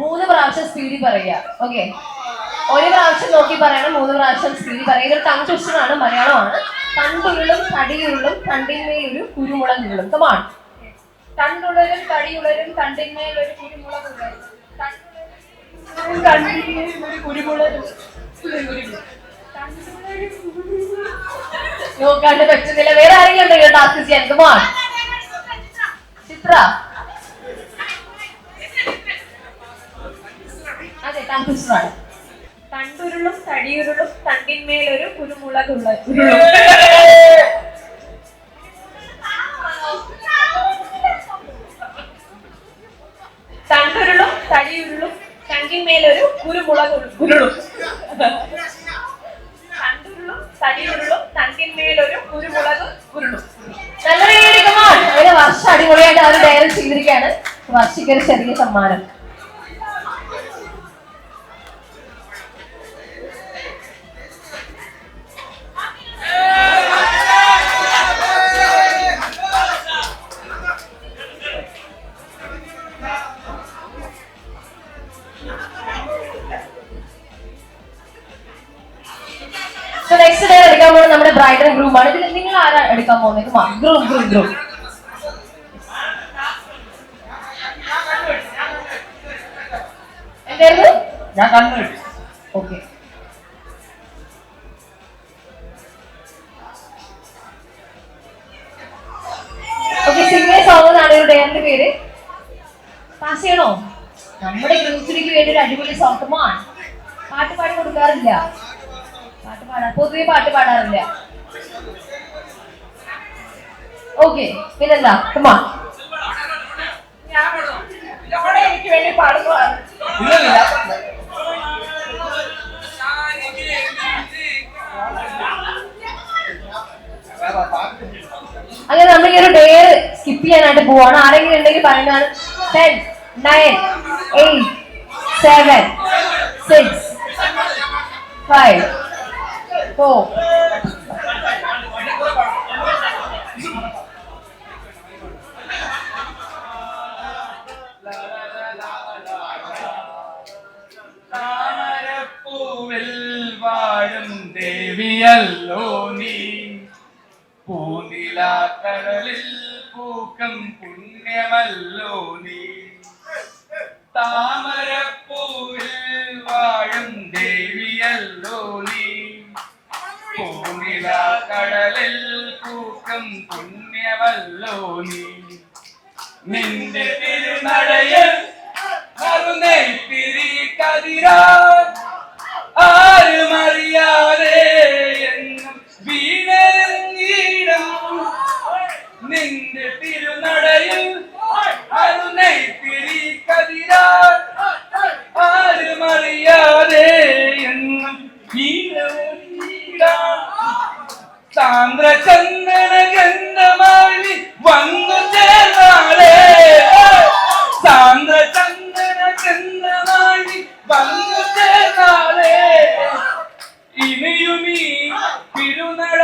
[SPEAKER 6] 3 പ്രാവശ്യം സ്പീഡിൽ പറയുക. ഓക്കെ, ഒരു പ്രാവശ്യം നോക്കി പറയണം, 3 പ്രാവശ്യം സ്പീഡിൽ പറയുക. ഇതൊരു ടങ് ട്വിസ്റ്റർ ആണ്, മലയാളമാണ്. തണ്ടുരുളും തടിയുരുളും തണ്ടിന്മേലൊരു കുരുമുളകുകളും. കമാൺ.
[SPEAKER 1] തണ്ടുളരും തടിയുളരും തണ്ടിന്മേലൊരു കുരുമുളകും. തണ്ടിന്മേലൊരു കുരുമുളകും.
[SPEAKER 6] നോക്കാണ്ട് പറ്റുന്നില്ല. വേറെ ആരെങ്കിലും ഉണ്ടെങ്കിൽ ടാസ്ക് ചെയ്യാൻ. കമാൺ. ചിത്ര. അതെ, ടങ് ട്വിസ്റ്റർ ആണ്.
[SPEAKER 1] തണ്ടുരുളും തടിയുരുളും തണ്ടിന്മേലൊരു കുരുമുളകുള്ള. തണ്ടുരുളും തടിയുരുളും തണ്ടിന്മേലൊരു കുരുമുളകുരുളും. തണ്ടുരുളും തടിയുരുളും തണ്ടിന്മേലൊരു കുരുമുളക് ഉരുളും.
[SPEAKER 6] നല്ല രീതിയിൽ കമാൺ. അതിന് വർഷ അടിപൊളിയായിട്ട് അവർ ഡയറി ചെയ്തിരിക്കുകയാണ്. വർഷയ്ക്ക് ഒരു ചെറിയ സമ്മാനം. നെക്സ്റ്റ് ഡേ എടുക്കാൻ പോകുന്നത് നമ്മുടെ ബ്രൈഡ് ആൻഡ് ഗ്രൂം ആണ്. ഇതിൽ നിങ്ങൾ ആരാ എടുക്കാൻ പോകുന്നത്? Groom groom groom. എന്തായിരുന്നു?
[SPEAKER 8] ഞാൻ കണ്ണു.
[SPEAKER 6] Okay, okay. സിംഗിൾ സോങ് എന്നാണ് ഒരു ഡേറിന്റെ പേര്. പാസ് ചെയ്യണോ? നമ്മുടെ ഗ്രൂപ്പിലേക്ക് വേണ്ടി ഒരു അടിപൊളി സോങ്. കമാൺ. പാട്ട് പാടി കൊടുക്കാറില്ല. പൊതുവെ പാട്ട് പാടാറില്ല. ഓക്കെ, പിന്നെന്താ? കമാൺ.
[SPEAKER 1] എനിക്ക് വേണ്ടി പാടുന്നതാണ്.
[SPEAKER 6] അങ്ങനെ നമ്മൾ ഈ ഒരു ഡെയർ സ്കിപ്പ് ചെയ്യാനായിട്ട് പോവാണ്. ആരെങ്കിലും ഉണ്ടെങ്കിൽ പറയുന്നതാണ്. 10, 9, 8, 7, 6, 5, 4.
[SPEAKER 4] താമരപ്പൂവിൽ വാഴും ദേവിയല്ലോ നീ, പൂനിലാക്കടലിൽ പൂക്കം പുണ്യമല്ലോ നീ. താമരപ്പൂവിൽ വാഴും ദേവിയല്ലോ നീ, പൂനിലാക്കടലിൽ പൂക്കം പുണ്യമല്ലോ നീ. നിന്റെ തിരുനടയിൽ കരുണൈത്തിരി കതിരാ ആരും അറിയാതെ എന്നും വീണീടം. നിന്റെ തിരുനടയിൽ കരുണൈത്തിരി കതിരാ ആരും അറിയാതെ എന്നും വീണീടം. സാന്ദ്രചന്ദന ഗന്ധമായി വന്നു ചേർന്നാളേ, സാന്ദ്രചന്ദന ഗന്ധമായി വന്നു ചേർന്നാളേ. ഇനിയുമീ തിരുനട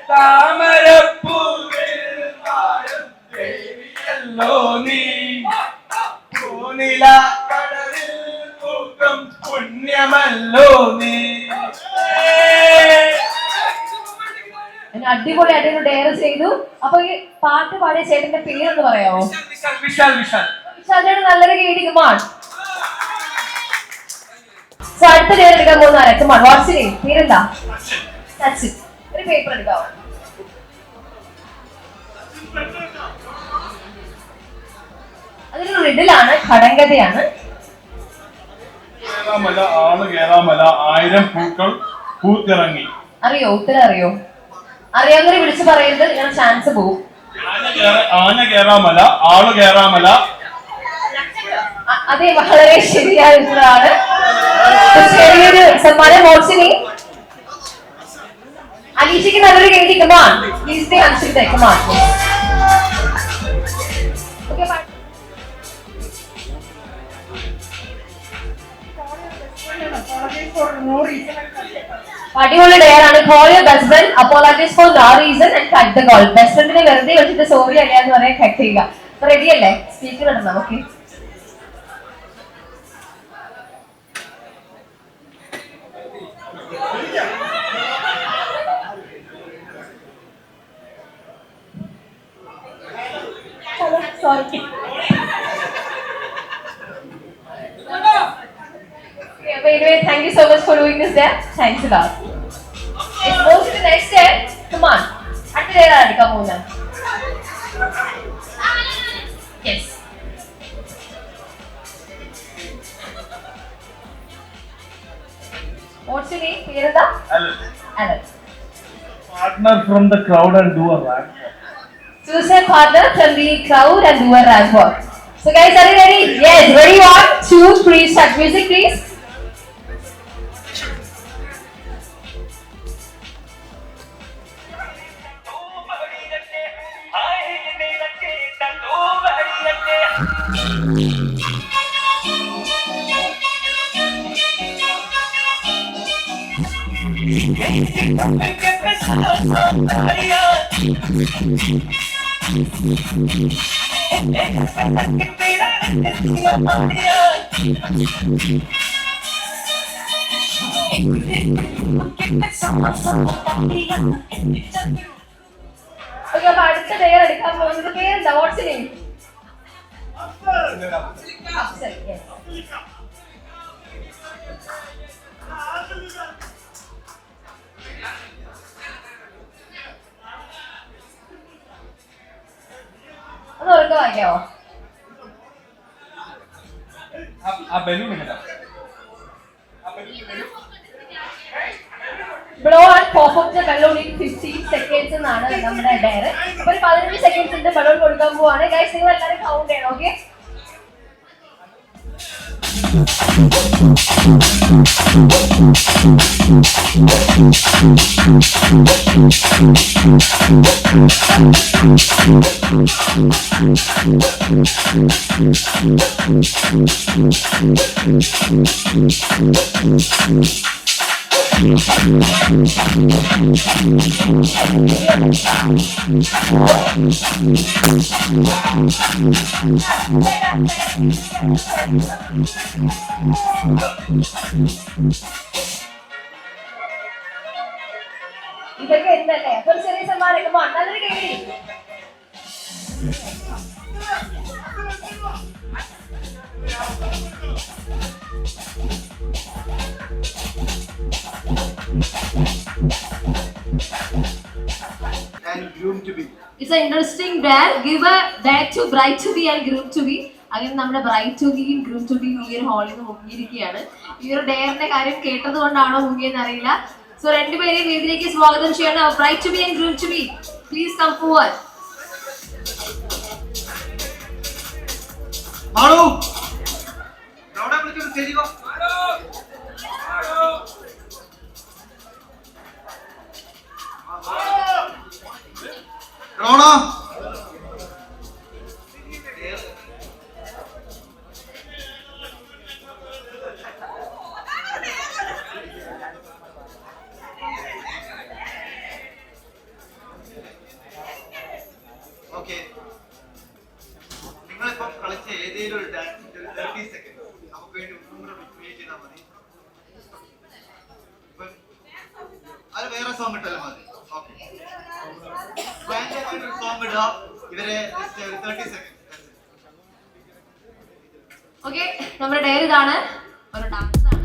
[SPEAKER 10] താമരപ്പൂവില്ലോ നീ പൂനില കടലിൽ പൂക്കം പുണ്യമല്ലോ നീ.
[SPEAKER 6] അടിപൊളിയായിട്ട് ഒരു ഡെയർ ചെയ്തു. അപ്പൊ ഈ പാട്ട് പാടിയ ചേട്ടന്റെ പേരൊന്ന് പറയാമോ?
[SPEAKER 10] വിശാൽ വിശാൽ.
[SPEAKER 6] വിശാൽ നല്ലൊരു കേടിക്കുമാണ്. അടുത്ത ഡെയർ എടുക്കാൻ പോകുന്ന കുമാർ വാട്സിനെ പേരെന്താ? സച്ചിൻ. ഒരു പേപ്പർ എടുക്കാവോ? അതൊരു റിഡിലാണ്, ഘടങ്കഥയാണ്.
[SPEAKER 10] കേറാമല ആള് കേറാമല 1000 പൂക്കൾ പൂത്തിറങ്ങി.
[SPEAKER 6] അറിയോ? ഉത്തരം അറിയോ? അറിയാവുന്നവരെ വിളിച്ചു പറയരുത്, ഞാൻ ചാൻസ് പോകും.
[SPEAKER 10] ആന കേറാമല ആള് കേറാമല.
[SPEAKER 6] അതെ, വളരെ ശരിയായിട്ടുള്ളതാണ്. ചെറിയൊരു സമ്മാനം മോർച്ചിനി. അനീഷയ്ക്ക് നല്ലൊരു കേട്ടി. കമാൺ പ്ലീസ് സ്റ്റേ അൻഷിത്തെ. കമാൺ. Okay bye. അടിപൊളി ഡെയർ ആണ്. Call your best friend, apologise for no reason and cut the call. Best ഫ്രണ്ടിനെ വെറുതെ വെച്ചിട്ട് സോറി അറിയാന്ന് പറയാൻ കട്ട് ചെയ്യുക. റെഡി അല്ലേ? സ്പീക്കർ ഇടണം. Okay. Sorry. Anyway, thank you so much for doing this there. Thanks a lot. Let's move to the next step. Come on. At the there, come on. Yes. What's your name? Perada? Alan.
[SPEAKER 10] Partner from the crowd and do a rap.
[SPEAKER 6] Choose a partner from the crowd and do a rap walk. So guys, are you ready? Yes. Ready? 1, 2, 3. Start music, please. Okay, അപ്പൊ അടുത്ത dare എടുക്കാൻ പോകുന്നത് പേരെന്താ? What's your name? Afzal. Yes. അത് ഉറക്കെ വായിക്കാവോ? Blow and pop up the balloon in 15 seconds എന്നാണ് നമ്മുടെ Dyer. അപ്പൊ ഒരു 15 സെക്കൻഡ്സിന്റെ ബലൂൺ കൊടുക്കാൻ പോവാണ്. ഗൈസ് നിങ്ങൾ എല്ലാവരും കൗണ്ട് ചെയ്യണം. ഓക്കെ? ഇതൊക്കെ എന്തല്ലേ? അപ്പൊ ചെറിയ സമ്മാനമൊക്കെ നല്ലൊരു കേൾവി.
[SPEAKER 13] And groom to be.
[SPEAKER 6] It's an interesting dare. Give a dare to bride to be and groom to be. അങ്ങനെ നമ്മുടെ ബ്രൈഡ് ടു ബിയും ഗ്രൂം ടു ബിയും ഈ ഒരു ഹാളിൽ നിന്ന് മുങ്ങിയിരിക്കുകയാണ്. ഈ ഒരു ഡെയറിന്റെ കാര്യം കേട്ടത് കൊണ്ടാണോ മുങ്ങിയെന്ന് അറിയില്ല. സോ രണ്ടുപേരെയും വേദിയിലേക്ക് സ്വാഗതം ചെയ്യണം. Bride to be and groom to be, please come forward.
[SPEAKER 10] ആളോ
[SPEAKER 8] ഒരു ഡാൻസ് 30 സെക്കൻഡ് നമുക്ക് വേണ്ടി ക്രിയേറ്റ് ചെയ്താൽ മതി. അത് വേറെ സോങ് ഇട്ടാലും മതി. ഓക്കെ, ഒരു സോങ് ഇടുക. ഇവരെ 30 സെക്കൻഡ്.
[SPEAKER 6] ഓക്കെ, നമ്മുടെ ഡയറി ഇതാണ്. ഒരു ഡാൻസ് ആണ്.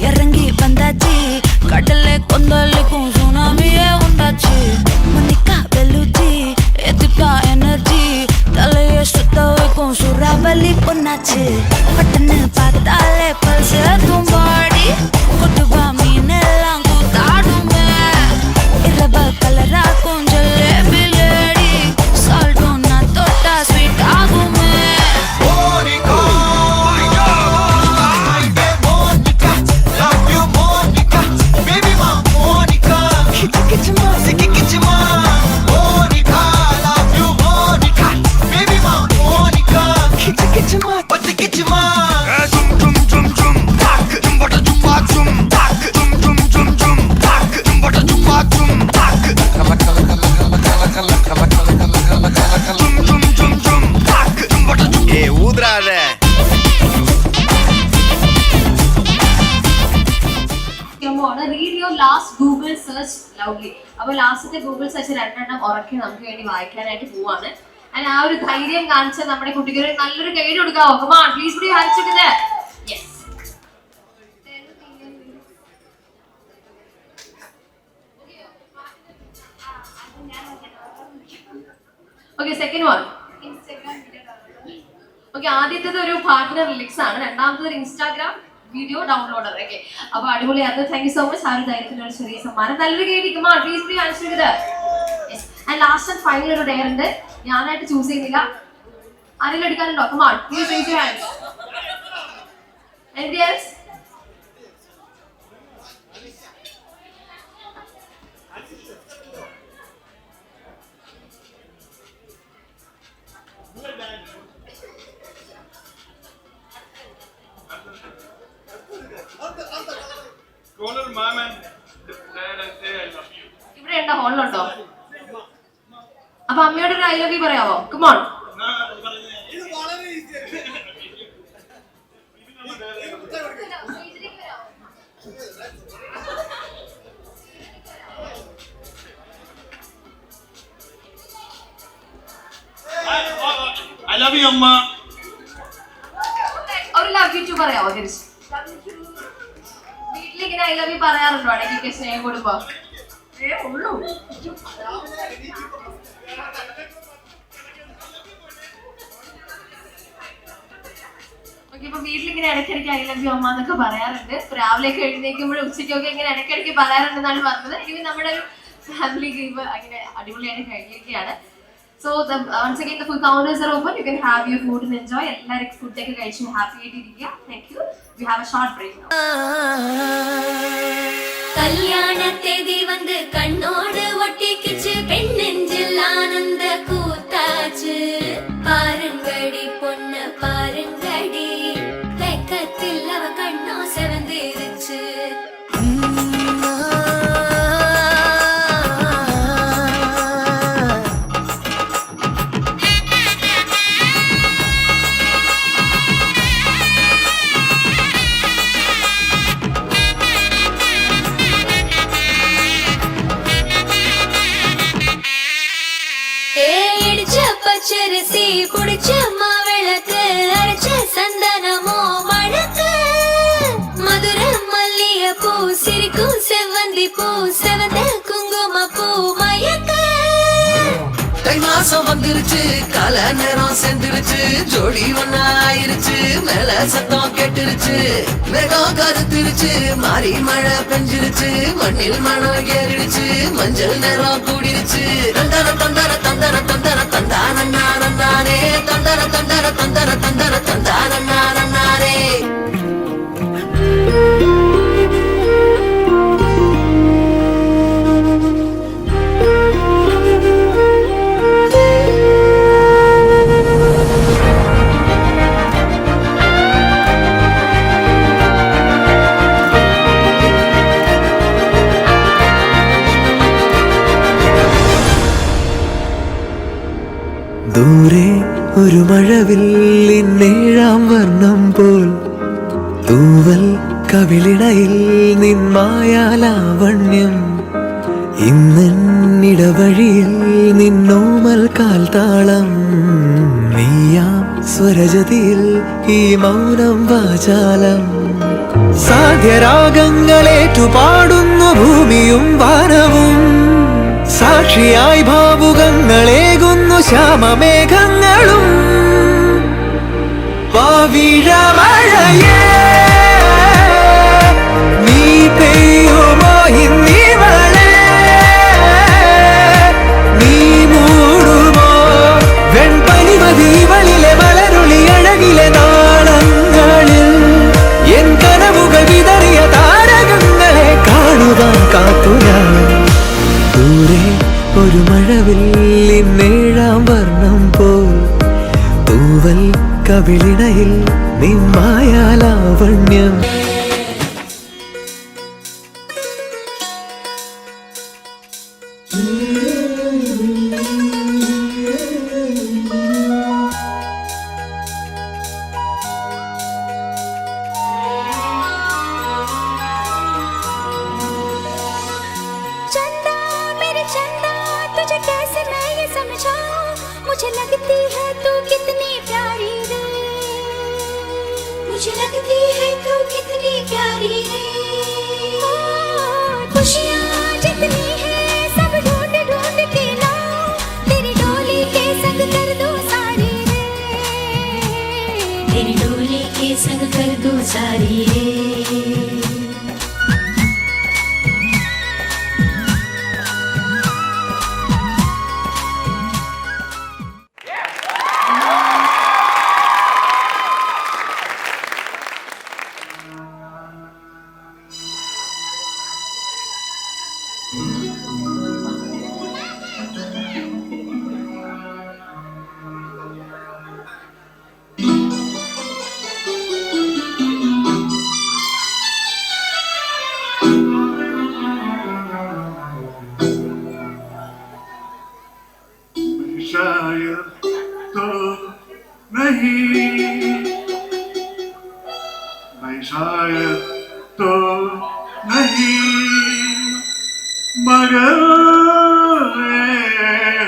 [SPEAKER 9] இறங்கி வந்தாச்சு கடலை கொந்தளிக்கும் சுனாமியே உண்டாச்சு மணிக்கா வெளுச்சி எதுக்கா எனர்ஜி தலைய சுத்த வைக்கும் சூறாவளி பொண்ணாச்சு பட்டன்னு பார்த்தாலே பல்ஸ் தும்பாடி கொட்டுவா மீன் எல்லாம் கூத்தாடுமே இரவ கலரா கொஞ்சம் லேடி சால்ட்டும் நான் தொட்டா ஸ்வீட் ஆகுமே
[SPEAKER 6] Read your last Google search loudly. അപ്പോൾ ലാസ്റ്റത്തെ ഗൂഗിൾ സെർച്ച് 2 എണ്ണം ഉറക്കി നമുക്ക് വേണ്ടി വായിക്കാനായിട്ട് പോവാണ്. And ആ ഒരു ധൈര്യം കാണിച്ച നമ്മുടെ കുട്ടിക്ക് നല്ലൊരു guide കൊടുക്കാവോ? Come on, please put your hands together. Yes. Okay, second one. Okay, ആദ്യത്തേത് ഒരു പാർട്ട്ണർ ലിറിക്സ് ആണ്. രണ്ടാമത്തേത് ഒരു ഇൻസ്റ്റാഗ്രാം വീഡിയോ ഡൗൺലോഡർ. ഓക്കെ, അപ്പൊ അടിപൊളിയായിരുന്നു. Thank you so much. ആ ഒരു ധൈര്യത്തിന് ഒരു ചെറിയ സമ്മാനം. നല്ലൊരു കേട്ടിരിക്കും. Please please answer. And last and final ഒരു ഡെയർ ഉണ്ട്. ഞാനായിട്ട് ചൂസ് ചെയ്യുന്നില്ല. ആരെങ്കിലും എടുക്കാനുണ്ടോ? Come on, please raise your hands. Anybody else? ഇവിടെ ഉണ്ടോ? ഹോളിലുണ്ടോ? അപ്പൊ അമ്മയോട് ഒരു ഐ ലവ് യു പറയാവോ? Come on.
[SPEAKER 10] I love you, അമ്മ.
[SPEAKER 6] ഒരു ലവ് യു ടു പറയാവോ? തിരിച്ച് വീട്ടിലിങ്ങനെ ഐ ലവ് യു പറയാറുണ്ടോ? ഇടയ്ക്കൊക്കെ സ്നേഹം കൊടുപ്പോ? ഉള്ളൂ. ഇപ്പൊ വീട്ടിലിങ്ങനെ ഇടയ്ക്കിടയ്ക്ക് ഐ ലവ് യു അമ്മ എന്നൊക്കെ പറയാറുണ്ട്. രാവിലെയൊക്കെ എഴുന്നേൽക്കുമ്പോഴും ഉച്ചയ്ക്കൊക്കെ ഇങ്ങനെ ഇടയ്ക്കിടയ്ക്ക് പറയാറുണ്ടെന്നാണ് പറഞ്ഞത്. ഇത് നമ്മുടെ ഒരു ഫാമിലി ഗെയിം അങ്ങനെ അടിപൊളിയായിട്ട് കഴിഞ്ഞിരിക്കുകയാണ്. So once again the food counters are open. You can have your food and enjoy. എല്ലാവരും ഫുഡ് ഒക്കെ കഴിച്ചു ഹാപ്പി ആയിട്ടിരിക്കുക. Thank you. We have a short break now.
[SPEAKER 9] കല്യാണത്തേതി വന്ന് കണ്ണോട് ഒട്ടിക്കിച്ച് പെണ്ണെഞ്ചിൽ ആനന്ദ കൂത്താച്ച് പാരങ്കടി പൊണ്ണ് പാരങ്കടി വെക്കത്തിൽ അവ കണ്ണോ സെവന്തിരിച്ച് பச்சரிசி புடிச்ச மாவிளக்கு அரைச்ச சந்தனமோ மணக்கு மதுர மல்லிய பூ சிரிக்கும் செவ்வந்தி பூ செவந்த குங்கும பூ மயக்கு
[SPEAKER 7] தை மாசம் வந்துருச்சு கால நேரம் சென்றுருச்சு ஜோடி ஒன்னா ஆயிருச்சு மேல சத்தம் கேட்டுருச்சு மேகம் கருத்துருச்சு மாறி மழை பெஞ்சிருச்சு மண்ணில் மனம் ஏறிடுச்சு மஞ்சள் நேரம் கூடிருச்சு தந்தர தந்தர தந்தர தந்தர தந்தானே தந்தர தந்தர தந்தர தந்தர தந்தானே ഒരു മഴവില്ലിന്നേഴാം വർണ്ണം പോൽ തൂവൽ കവിളിടയിൽ നിന്മായാലാവണ്യം ഇന്നിടവഴിയിൽ നിന്നോമൽ കാൽത്താളം നീയാം സ്വരജതിയിൽ ഈ മൗനം വാചാലം സാധ്യരാഗങ്ങളേറ്റുപാടുന്നു ഭൂമിയും വാനവും സാക്ഷിയായി ഭാവുകങ്ങളേകുന്നു ശ്യാമമേഘങ്ങളും പാവിഴമഴയേ നീ പെയ്യുമോ ഇന്നിവളെ നീ മൂടുമോ വെൺപനിമതിവളിലെ മലരുളി അഴകിലെ നാളങ്ങളിൽ എൻ കനവുകൾ വിതറിയ താരകങ്ങളെ കാണുവാൻ കാത്തു ഞാൻ ദൂരെ ഒരു മഴവില്ലിന്നേഴാം വർണ്ണം പോൽ തൂവൽ കവിളിടയിൽ നിന്മായാലാവണ്യം
[SPEAKER 9] मुझे लगती है तू कितनी प्यारी रे, मुझे लगती है तू कितनी प्यारी रे। खुशियाँ जितनी है सब ढूंढ ढूंढ के लाऊं, तेरी डोली के संग कर दूं सारी रे, तेरी डोली के संग कर दूं सारी रे।
[SPEAKER 10] शायद तो नहीं, मैं शायद तो नहीं, मगर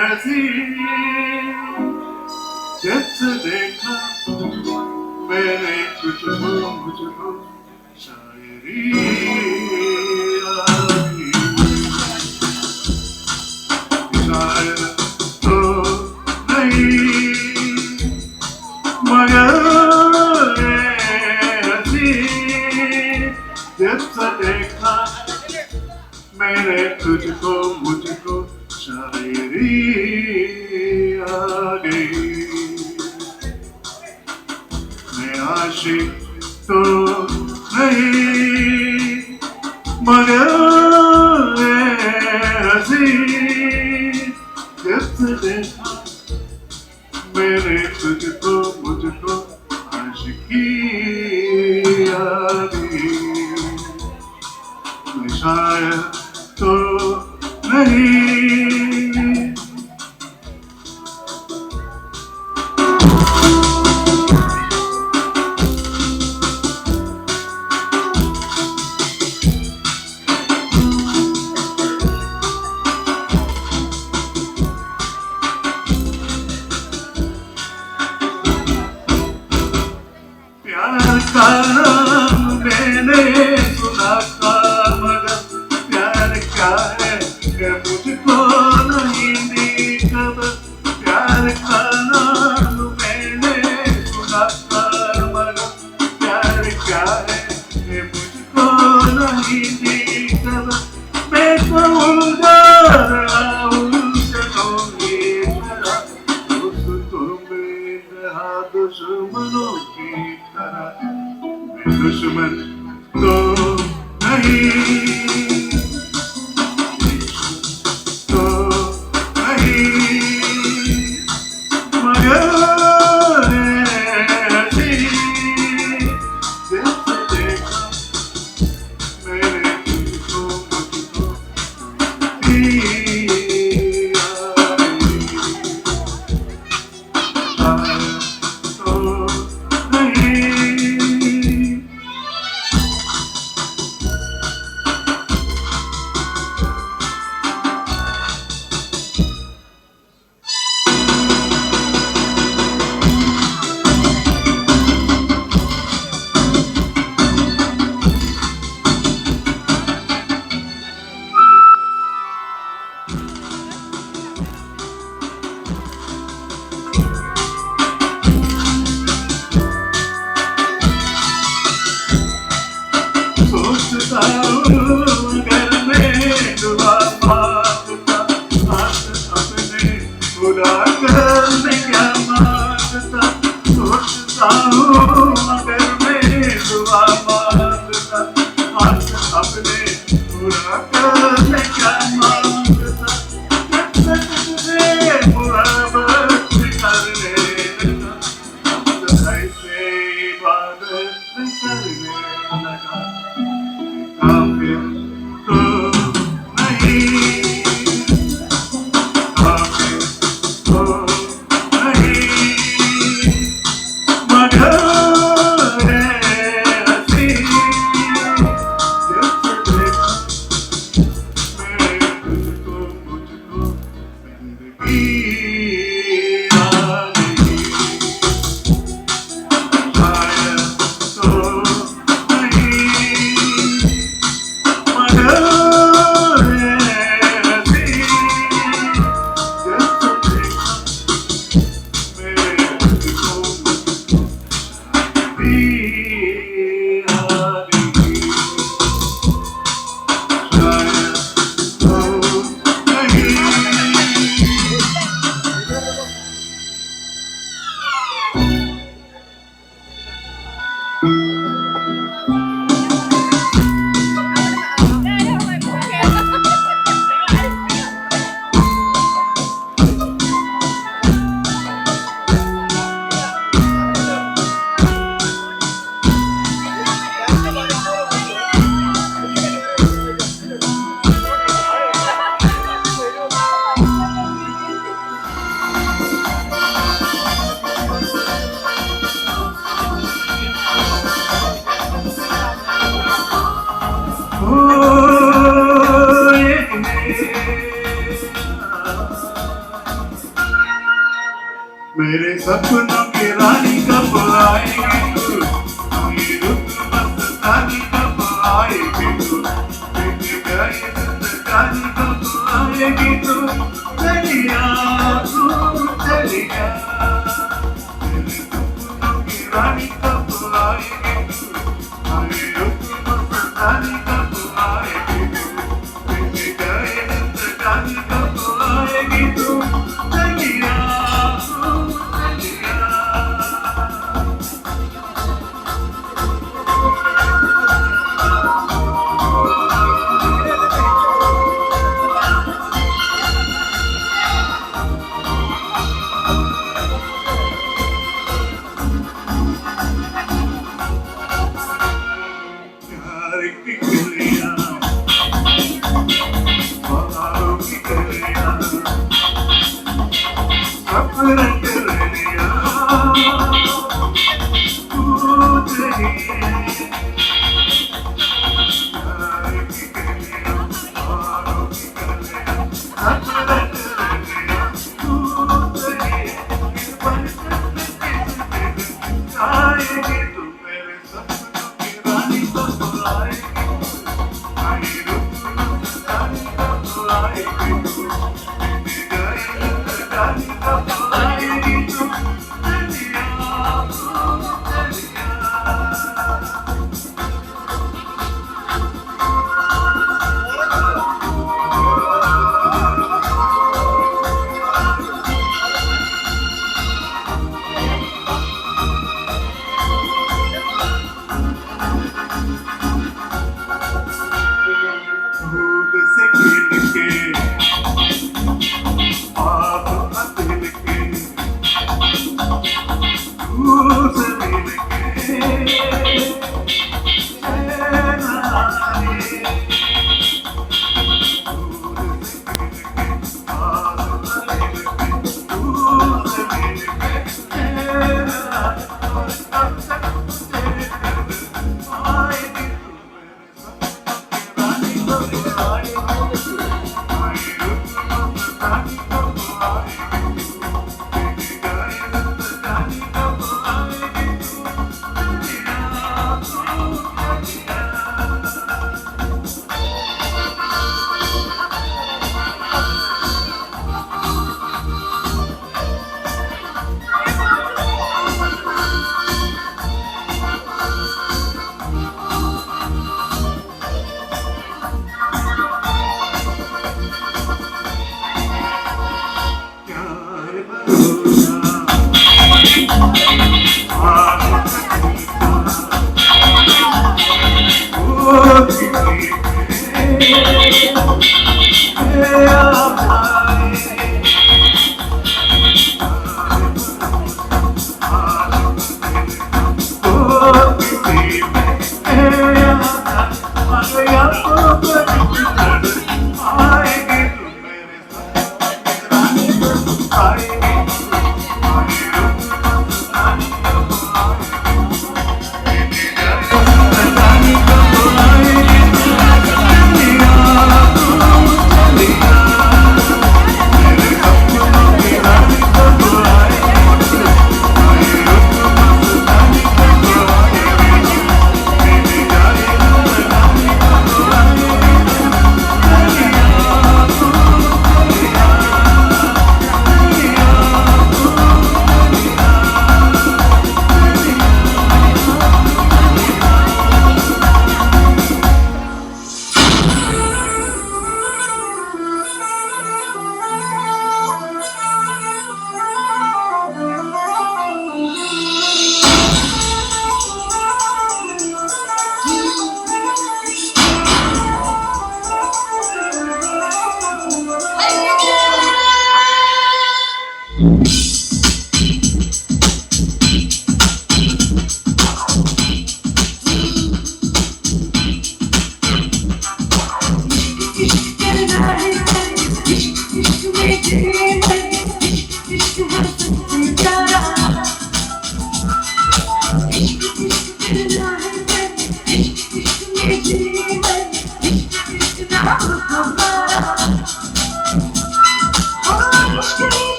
[SPEAKER 10] हंसी जब से देखा मैंने मुझको शायरी आई। शायद तो नहीं, मगर हंसी जब से देखा मैंने मुझको शायरी आ गई। मैं आशिक तो नहीं, मगर हंसी जब से देखा मैंने मुझको आशिकी आ गई। मैं शायद तो नहीं, प्यार का नाम मैंने सुना था, मगर प्यार क्या है मुझको नहीं दी खबर। प्यार का नाम मैंने सुना था, मगर प्यार क्या है मुझको नहीं दी खबर। मैं तो उलझा रहा उलझनों की तरह, दोस्तों में रहा दुश्मनों की तरह। मैं दुश्मन तो नहीं, तो नहीं, मगर हंसी जब से देखा मैंने मुझको शायद मेरे सपनों की रानी कब आएगी तू, मेरी रुत मस्तानी कब आएगी तू, मेरी प्यारी जिंदगानी कब आएगी तू, चलिया तू चलिया। मेरे सपनों की रानी कब आएगी तू, मेरी रुत मस्तानी कब आएगी तू, मेरी प्यारी जिंदगानी कब आएगी तू, चलिया।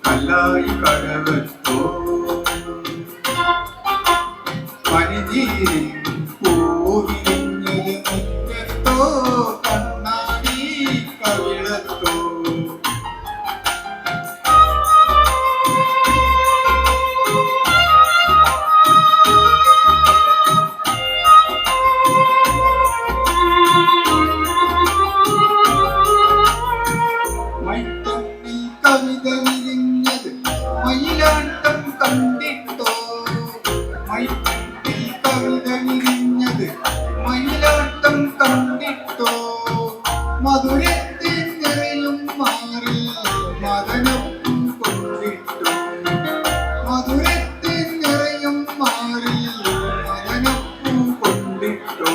[SPEAKER 10] കല്ലായി കടവത്തോ
[SPEAKER 5] മധുരത്തിൻ നിറയും മാറിൽ മദനപ്പൂ കൊണ്ടിട്ടോ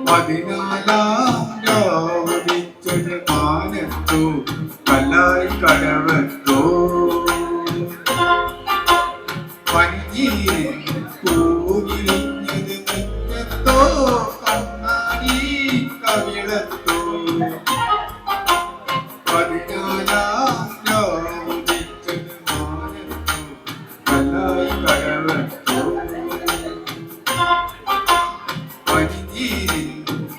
[SPEAKER 5] പതിനാലാം രാവിച്ചൊരു മാനത്തോ കലായി കടവത്തോ പനിനീരിൽ പൂവിരിഞ്ഞത് മുറ്റത്തോ കണ്ണാടി കവിളത്തോ പതിനാലാം രാവിച്ചൊരു മാനത്തോ കലായി കടവത്തോ പനിനീരിൽ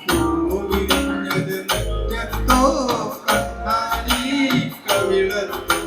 [SPEAKER 5] പൂവിരിഞ്ഞത് മുറ്റത്തോ കണ്ണാടി കവിളത്തോ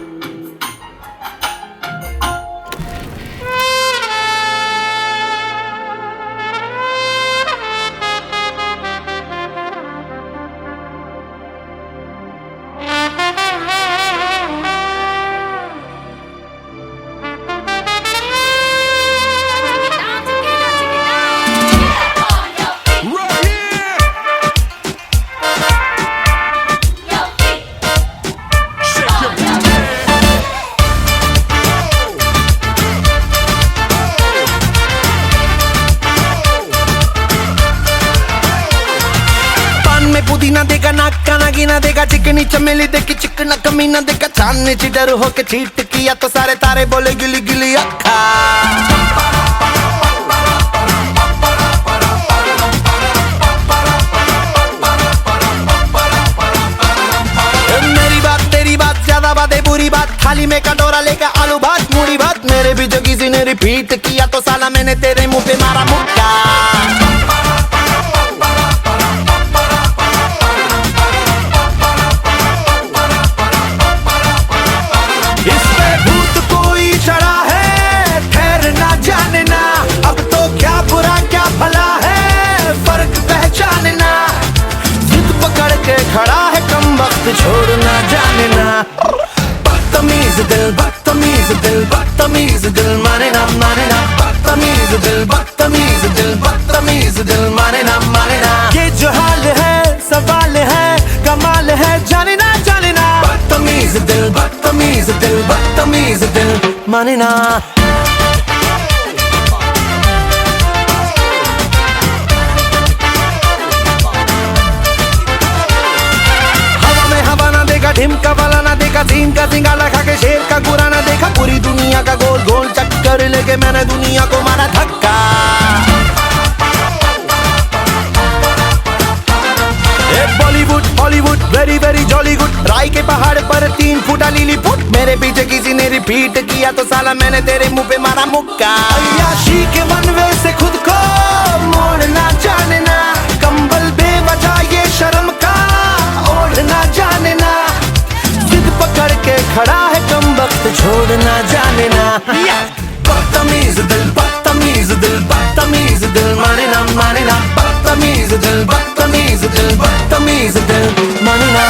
[SPEAKER 7] पुदीना देखा नाका नागिना देखा चिकनी चमेली देखी चिकना कमीना देखा चांदनी चिटर होके चीट किया तो सारे तारे बोले गिली गिली अक्खा मेरी बात तेरी बात ज्यादा बातें बुरी बात थाली में कटोरा लेकर आलू भात मूड़ी भात मेरे भी जो किसी ने रिपीट किया तो साला मैंने तेरे मुंह पे मारा मुक्का खड़ा है कम वक्त छोड़ना जाने ना बदतमीज दिल बदतमीज दिल बदतमीज दिल माने ना बदतमीज दिल बदतमीज दिल बदतमीज दिल माने ना ये जो हाल है सवाल है कमाल है जाने ना बदतमीज दिल बदतमीज दिल बदतमीज दिल माने ना ढिमका वाला ना देखा सीन का सिंगाला खा के शेर का गुरा ना देखा पूरी दुनिया का गोल गोल चक्कर लेके मैंने दुनिया को मारा धक्का Bollywood Hollywood very very jolly good राय के पहाड़ पर 3 फुटा लीली फुट मेरे पीछे किसी ने रिपीट किया तो साला मैंने तेरे मुंह पे मारा मुक्का अय्याशी के वनवे से खुद को मोड़ना जाने ना कंबल बेवजह ये शर्म का ओढ़ना जाने ना पकड़ के खड़ा है कम वक्त छोड़ना जाने ना बदतमीज दिल बदतमीज दिल बदतमीज दिल माने ना बदतमीज दिल बदतमीज दिल बदतमीज दिल माने ना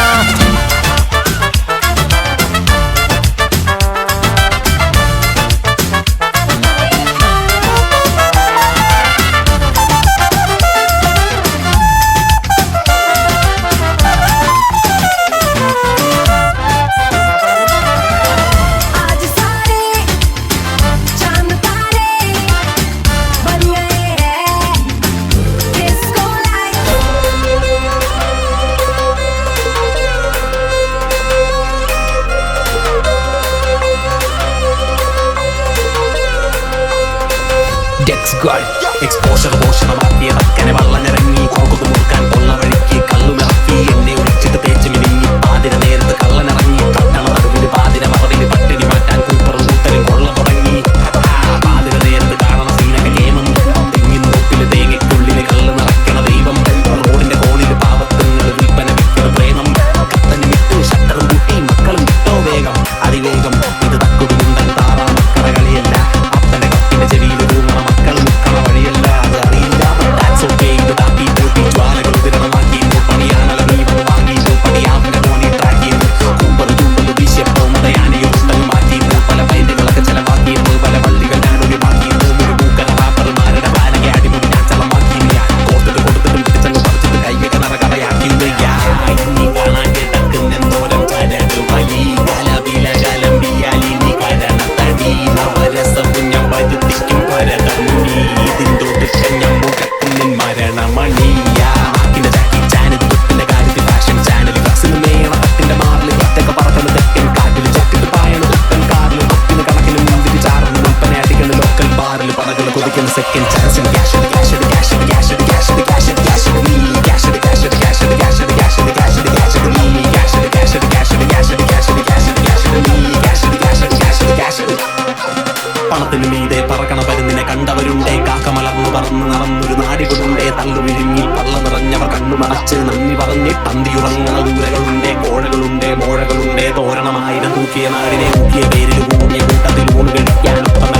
[SPEAKER 3] പറഞ്ഞ് തന്തിയുറങ്ങണ ദൂരകളുണ്ട്, കോഴകളുണ്ട്, മോഴകളുണ്ട്, തോരണമായിരം തൂക്കിയ നാടിനെ തൂക്കിയ പേരിൽ ഊന്നിയ കൂട്ടത്തിൽ ഊണ് കഴിക്കാനൊപ്പം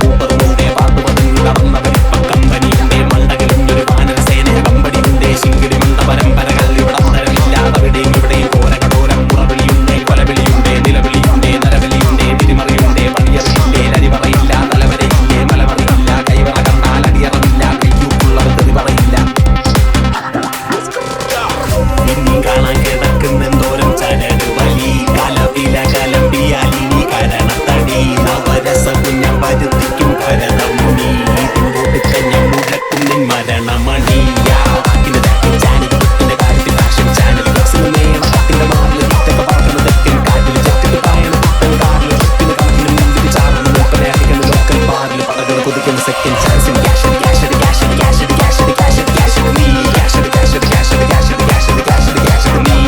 [SPEAKER 3] കൂപ്പറുമുണ്ട്, പാട്ടു പതിഞ്ഞു നടന്നവരിപ്പം കമ്പനിയുണ്ട്, മണ്ടകളിഞ്ഞൊരു വാനരസേന കമ്പനിയുണ്ട്, ശിങ്കിടി മണ്ട പരമ്പരകൾ ഇവിടെ തരമില്ലാതവിടെയും ഇവിടെയും കോരകടോരം മുറവിളിയുണ്ട്, കൊലവിളിയുണ്ട്, നിലവിളിയുണ്ട്, നരവിളിയുണ്ട്, തിരിമറിയുണ്ട്, പണിയറിയില്ലേ, അരിമറയില്ല, തലവരയില്ലേ, മലമറിയില്ല, കൈവറ കണ്ടാൽ അടിയറമില്ല, കയ്യൂക്കുള്ളവർ തെറി പറയില്ല. ഇനി കാണാൻ കിടക്കുന്നെന്തോരം ചരട് വലി, കലവില കലമ്പിയാലിനി കരണത്തടി, നവരസ കുഞ്ഞ പരുത്തിക്കും കരതമുനി, ഇതിനൊടുക്കഞ്ഞ മുഴക്കും നിൻ മരണമണി. Second chance and cash it, cash it, cash it, cash it, cash it, cash it, cash it, me. Cash it, cash it, cash it, cash it, cash it, cash it, cash it, me.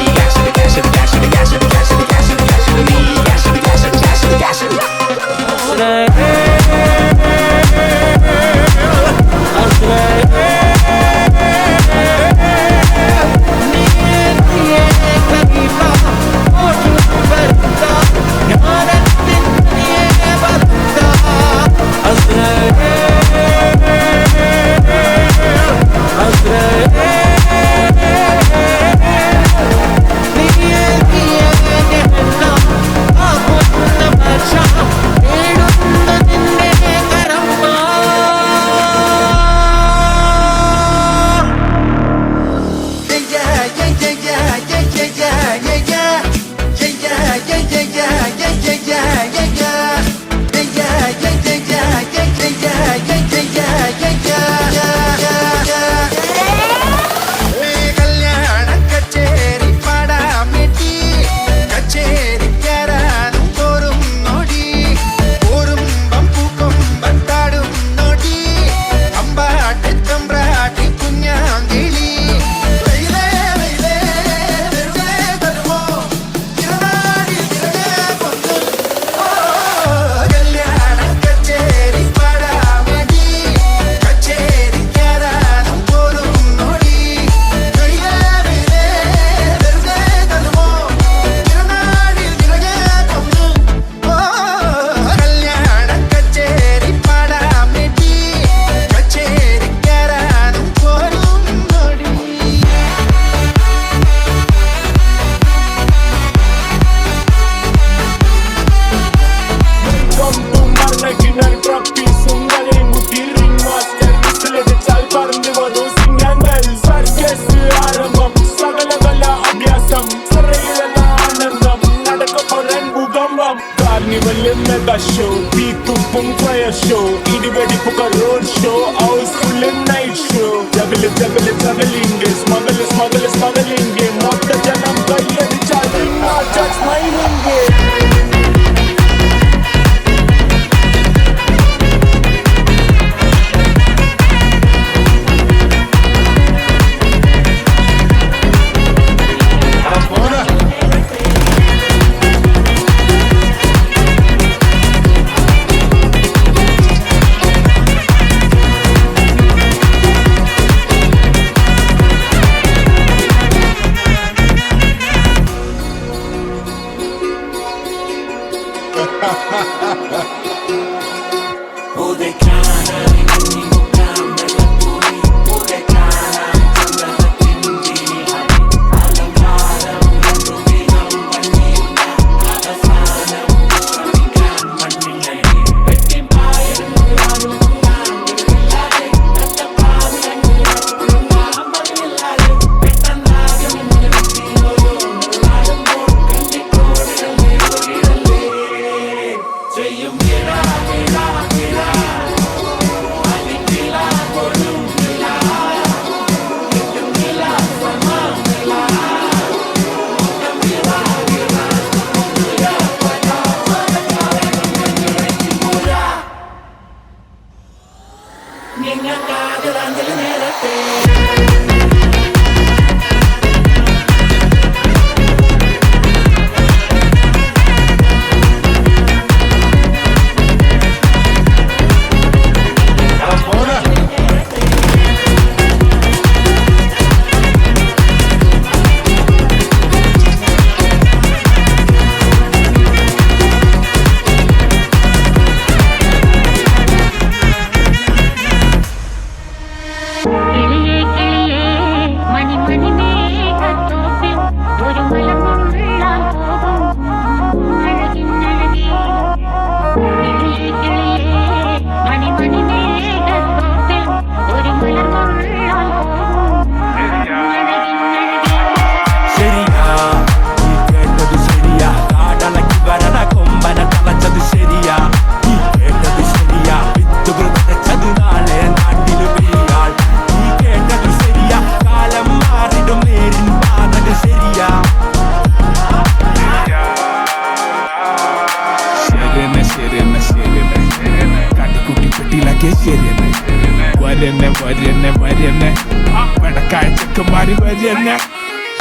[SPEAKER 11] ചെക്കന്മാര് വരെന്നെ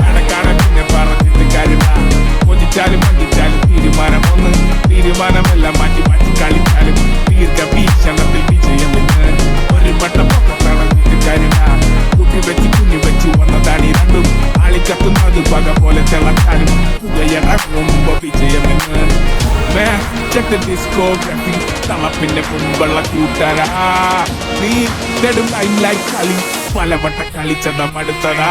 [SPEAKER 11] കണക്കണക്കിനെ പറഞ്ഞിട്ട് കാര്യമില്ല കൊതിച്ചാലും മണ്ടിച്ചാലും തീരുമാനമെല്ലാം മാറ്റി മാറ്റി കളിച്ചാലും ദീർഘവീക്ഷണത്തിൽ വിജയമെന്ന് ഒരു വട്ടം നടന്നിട്ട് കാര്യമില്ല കുട്ടി വെച്ച് വന്നതാണ് രണ്ടും ആളിക്കത്തുന്നത് പക പോലെ തിളക്കാനും പുകയടങ്ങുമ്പോ വിജയമെന്ന് check the discography തളപ്പിന്റെ മുമ്പുള്ള കൂട്ടരാ നീ നെടും ലൈൻ ലൈക്ക് കളി പലവട്ട കളിച്ചത മടുത്തതാ